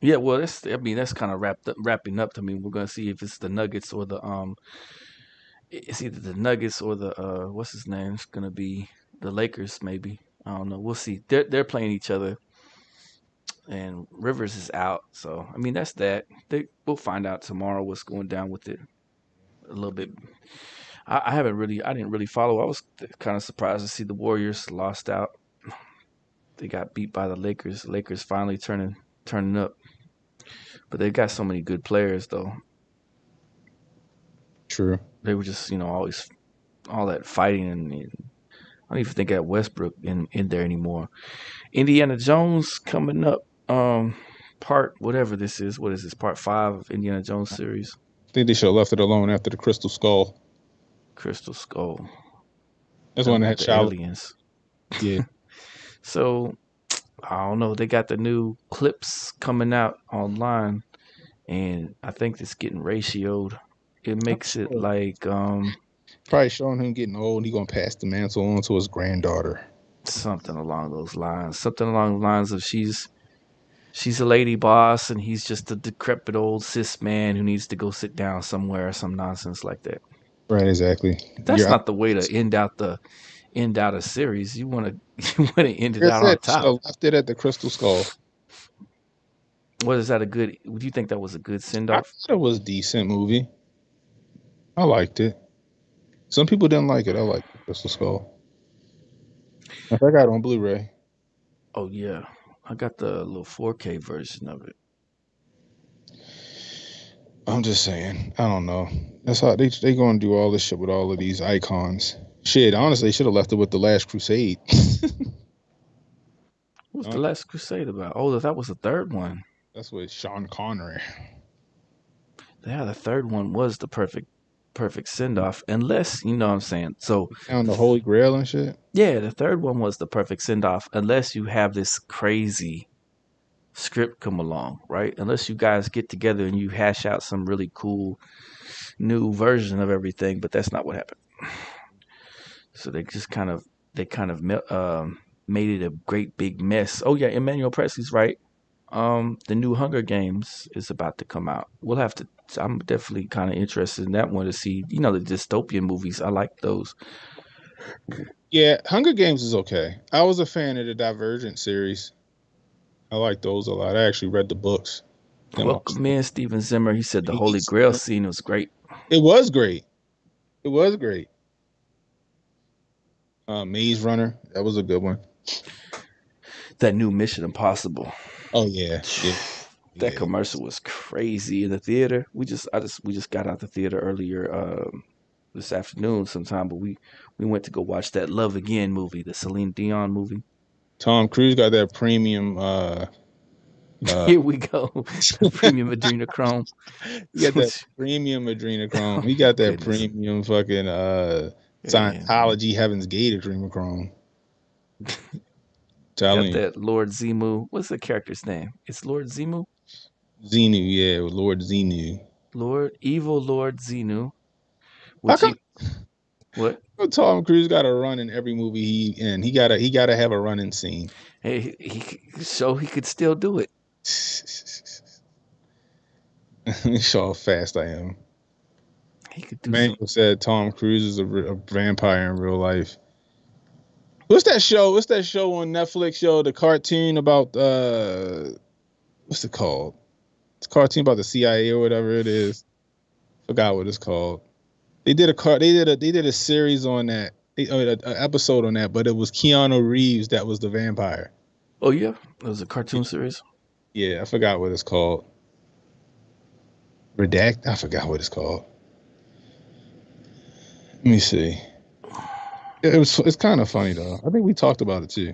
yeah. Well, I mean, that's kind of wrapping up. I mean, we're gonna see if it's the Nuggets or the it's either the Nuggets or the what's his name? It's gonna be the Lakers, maybe. I don't know. We'll see. They're playing each other, and Rivers is out. So I mean, that's that. We'll find out tomorrow what's going down with it a little bit. I didn't really follow. I was kind of surprised to see the Warriors lost out. They got beat by the Lakers. Lakers finally turning up, but they got so many good players though. True. They were just always all that fighting, and I don't even think that Westbrook in there anymore. Indiana Jones coming up. Part whatever this is. What is this? Part 5 of Indiana Jones series. I think they should have left it alone after the Crystal Skull. Crystal Skull. That's Talking one that about had the Charlotte. aliens. Yeah. So I don't know. They got the new clips coming out online, and I think it's getting ratioed. It I'm makes it sure. like Probably showing him getting old and he gonna pass the mantle on to his granddaughter. something along those lines. Something along the lines of she's a lady boss and he's just a decrepit old cis man who needs to go sit down somewhere or some nonsense like that. Right, exactly. That's not the way to end out a series. You want to you want to end it Like I out on said, should top. have left it at the Crystal Skull. What is that a good? Would you think that was a good send I off? thought it was a decent movie. I liked it. Some people didn't like it. I liked the Crystal Skull. I got it on Blu-ray. Oh yeah, I got the little 4K version of it. I'm just saying. I don't know. That's how they gonna do all this shit with all of these icons. Shit, honestly, they should have left it with the Last Crusade. What was the Uh, Last Crusade about? Oh, that was the third one. That's with Sean Connery. Yeah, the third one was the perfect send off, unless you know what I'm saying. So Found the Holy Grail and shit. yeah, the third one was the perfect send off, unless you have this crazy script come along, right? Unless you guys get together and you hash out some really cool new version of everything, but that's not what happened. So they kind of made it a great big mess. Oh yeah, Emmanuel Presley's right. The new Hunger Games is about to come out. We'll have to So I'm definitely kind of interested in that one to see, you know, the dystopian movies. I like those. Yeah, Hunger Games is okay. I was a fan of the Divergent series. I like those a lot. I actually read the books and watched Welcome the man, Steven Zimmer. He said the Holy movies. Grail scene was great. It was great. It was great. Maze Runner, that was a good one. That new Mission Impossible. Oh yeah, yeah, That yeah. commercial was crazy in the theater. We just got out the theater earlier this afternoon sometime, but we went to go watch that Love Again movie, the Celine Dion movie. Tom Cruise got that premium. Uh, Here we go, the premium adrenochrome. he got that premium adrenochrome. Oh He my got that goodness, premium fucking and Scientology Heaven's Gate adrenochrome. got Telling you, that Lord Zemu. What's the character's name? It's Lord Zemu. Xenu, yeah, Lord Xenu. Lord Zenu, How which come he what? Tom Cruise got a run in every movie he in? He gotta have a running scene. Hey, so he could still do it. Let me show how fast I am. He could do some. Manuel said Tom Cruise is a vampire in real life. What's that show? What's that show on Netflix? Show the cartoon about what's it called? It's a cartoon about the CIA or whatever it is. Forgot what it's called. They did a series on that. An episode on that, but it was Keanu Reeves that was the vampire. Oh yeah, it was a cartoon series. Yeah, I forgot what it's called. Redact. I forgot what it's called. Let me see. It's kind of funny though. I think we talked about it too.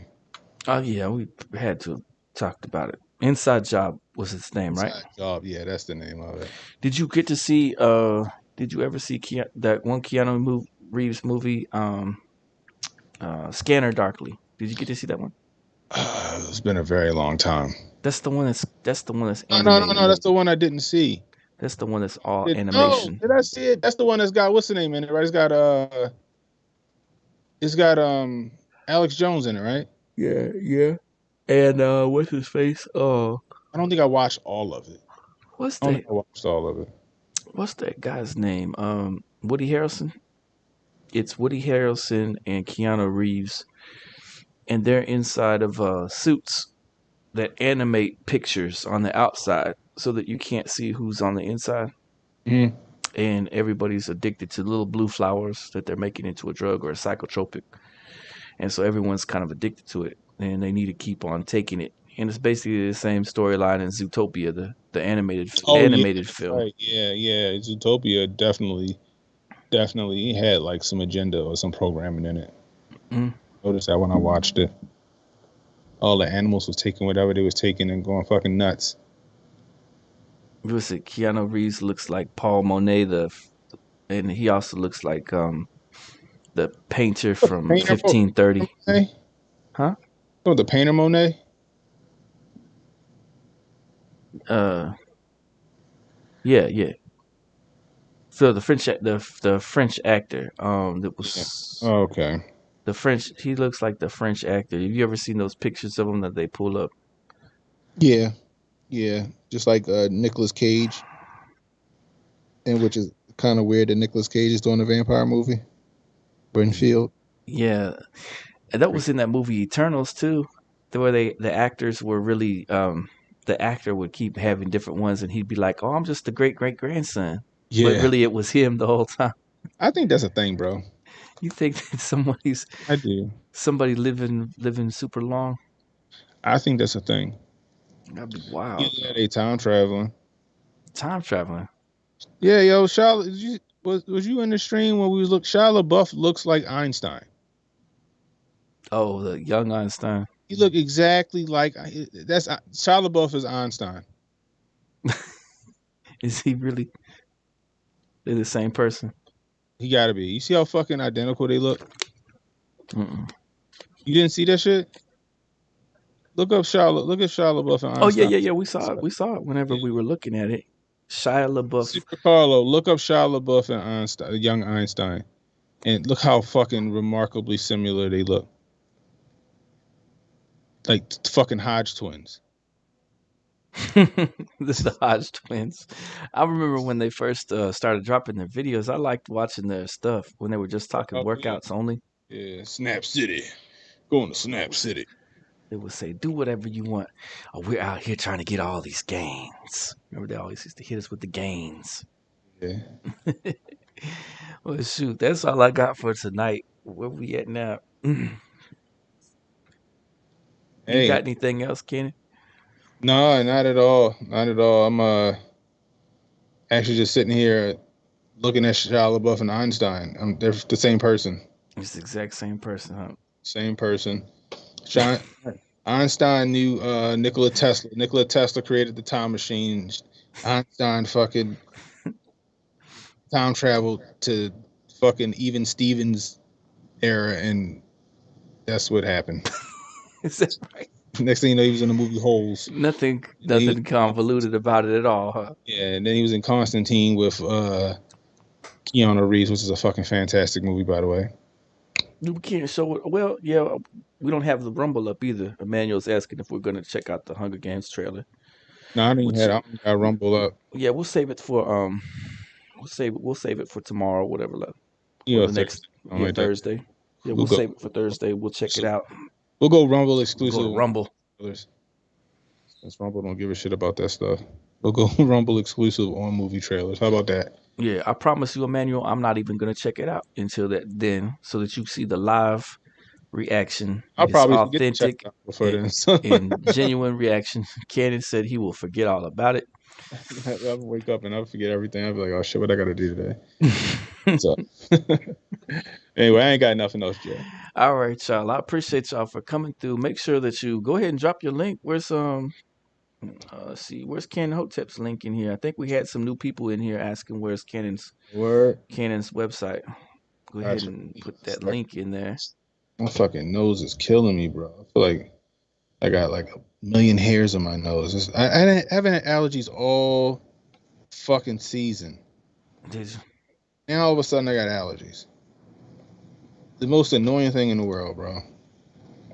Oh yeah, we had to talked about it. Inside Job was its name, right? Inside Job. Yeah, that's the name of it. Did you get to see? Did you ever see that one Reeves movie, Scanner Darkly? Did you get to see that one? It's been a very long time. That's the one that's No, no, no, no. animated. That's the one I didn't see. That's the one that's all No, animation. did I see it? That's the one that's got what's the name in it, right? It's got Alex Jones in it, right? Yeah, yeah. And what's his face? I don't think I watched all of it. What's I don't think that? I watched all of it. What's that guy's name? Woody Harrelson. It's Woody Harrelson and Keanu Reeves, and they're inside of suits that animate pictures on the outside so that you can't see who's on the inside. Mhm. And everybody's addicted to little blue flowers that they're making into a drug or a psychotropic. And so everyone's kind of addicted to it and they need to keep on taking it. And it's basically the same storyline in Zootopia, the Oh yeah, animated that's film. right. Yeah, yeah. Zootopia definitely had like some agenda or some programming in it. Mm. Noticed that when I watched it. All the animals was taking whatever they was taking and going fucking nuts. Was it Keanu Reeves looks like Paul Monet, and he also looks like the painter What, the from painter, Painter 1530. Monet? Huh? Oh, the painter Monet? Uh, yeah, yeah. So the French actor that Yeah. was Oh, okay. the French. He looks like the French actor. Have you ever seen those pictures of him that they pull up? Yeah, yeah. Just like Nicolas Cage, and which is kind of weird that Nicolas Cage is doing a vampire movie. Brenfield. Yeah, and that was in that movie Eternals too, where the actors were really the actor would keep having different ones, and he'd be like, "Oh, I'm just the great great grandson," but Yeah, really it was him the whole time. I think that's a thing, bro. You think that I do. somebody living super long? I think that's a thing. That'd be wild. Yeah, they time traveling. Time traveling. Yeah, yo, Charlotte, was you in the stream when we was look? Shia LaBeouf looks like Einstein. Oh, the young Einstein. He look exactly like that's Shia LaBeouf is Einstein. Is he really they're the same person? He got to be. You see how fucking identical they look? Mm-mm. You didn't see that shit? Look at Shia LaBeouf and Oh yeah, Einstein. yeah, yeah. We saw it. We saw it whenever Yeah. we were looking at it. Shia LaBeouf. Super Carlo, look up Shia LaBeouf and Einstein, young Einstein, and look how fucking remarkably similar they look. Like fucking Hodge twins. The Hodge twins. I remember when they first started dropping their videos. I liked watching their stuff when they were just talking Oh yeah, workouts only. yeah. Snap City, going to They Snap would City. they would say, "Do whatever you want." Oh, we're out here trying to get all these gains. Remember they always used to hit us with the gains. Yeah. Well, shoot, that's all I got for tonight. Where we at now? You Hey, got anything else, Kenny? no, not at all, not at all. I'm actually just sitting here looking at Shia LaBeouf and Einstein. They're the same person. It's the exact same person, huh? Same person. Shia, Einstein knew Nikola Tesla. Nikola Tesla created the time machine. Einstein fucking time traveled to fucking even Stevens era, and that's what happened. Is that right? Next thing you know, he was in the movie Holes. Nothing, And then he was nothing convoluted about it at all, huh? yeah, and then he was in Constantine with Keanu Reeves, which is a fucking fantastic movie, by the way. We can't show it. Well, yeah, we don't have the Rumble up either. Emmanuel's asking if we're going to check out the Hunger Games trailer. No, Which, I don't got Rumble up. yeah, we'll save it for we'll save it for tomorrow, whatever, You or know, the Thursday, next, something yeah, like that. Thursday. Yeah, We'll we'll go. save it for Thursday. We'll check it out. We'll go Rumble We'll go exclusive to on Rumble. trailers. Since Rumble don't give a shit about that stuff. We'll go Rumble exclusive on movie trailers. How about that? Yeah, I promise you, Emmanuel, I'm not even gonna check it out until that then, so that you see the live reaction. I'll It's probably forget to check authentic it out before and, then. and genuine reaction. Cannon said he will forget all about it. I'll wake up and I'll forget everything. I'll be like, oh shit, what I gotta do today? So anyway, I ain't got nothing else, Joe. All right, y'all. I appreciate y'all for coming through. Make sure that you go ahead and drop your link. Where's let's see, where's Canon Hotep's link in here? I think we had some new people in here asking where's Word. Canon's website. Go ahead Gotcha. and put that link in there. My fucking nose is killing me, bro. I feel like I got like a million hairs on my nose. I haven't had allergies all fucking season. Did Now all of a sudden I got allergies. The most annoying thing in the world, bro.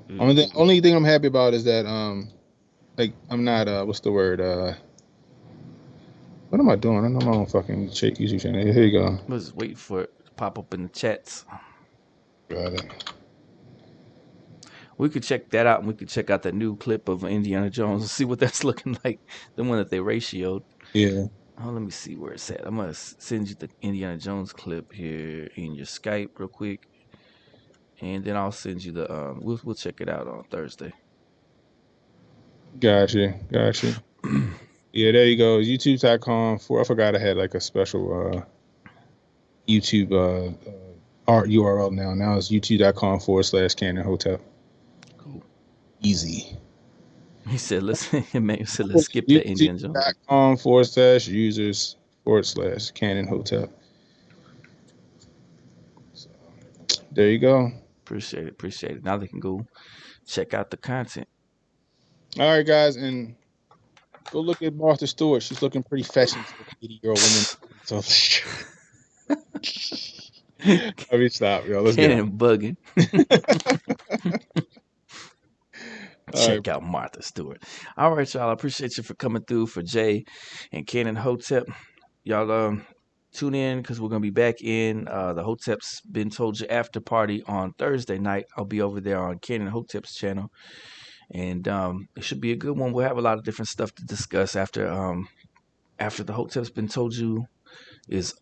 The you, only thing I'm happy about is that like I'm not what's the word what am I doing? I'm on my own fucking YouTube channel. Here you go. was waiting for it to pop up in the chats. Got it. We could check that out, and we could check out that new clip of Indiana Jones and see what that's looking like. The one that they ratioed. Yeah. Oh, let me see where it's at. I'm gonna send you the Indiana Jones clip here in your Skype real quick, and then I'll send you the. We'll check it out on Thursday. Gotcha. Yeah, there you go. YouTube.com for I forgot I had like a special YouTube art URL now. Now it's youtube.com/Canon Hotep. Cool. Easy. He said, "Listen, man, said let's skip that Indiana Jones." youtube.com/users/Canon Hotep. So, there you go. Appreciate it. Now they can go check out the content. All right, guys, and go look at Martha Stewart. She's looking pretty fetching for an 80-year-old woman. So let me stop, yo. Let's get out. Cannon bugging. All right. Check out Martha Stewart. All right, y'all. I appreciate you for coming through for Jay and Cannon Hotep. Y'all tune in because we're gonna be back in the Hotep's Been Told You after party on Thursday night. I'll be over there on Cannon Hotep's channel, and it should be a good one. We'll have a lot of different stuff to discuss after the Hotep's Been Told You is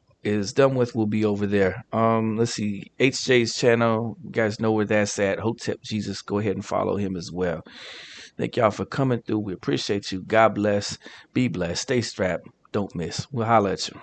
done with. We'll be over there. Let's see, HJ's channel. You guys know where that's at. Hotep Jesus. Go ahead and follow him as well. Thank y'all for coming through. We appreciate you. God bless. Be blessed. Stay strapped. Don't miss. We'll holler at you.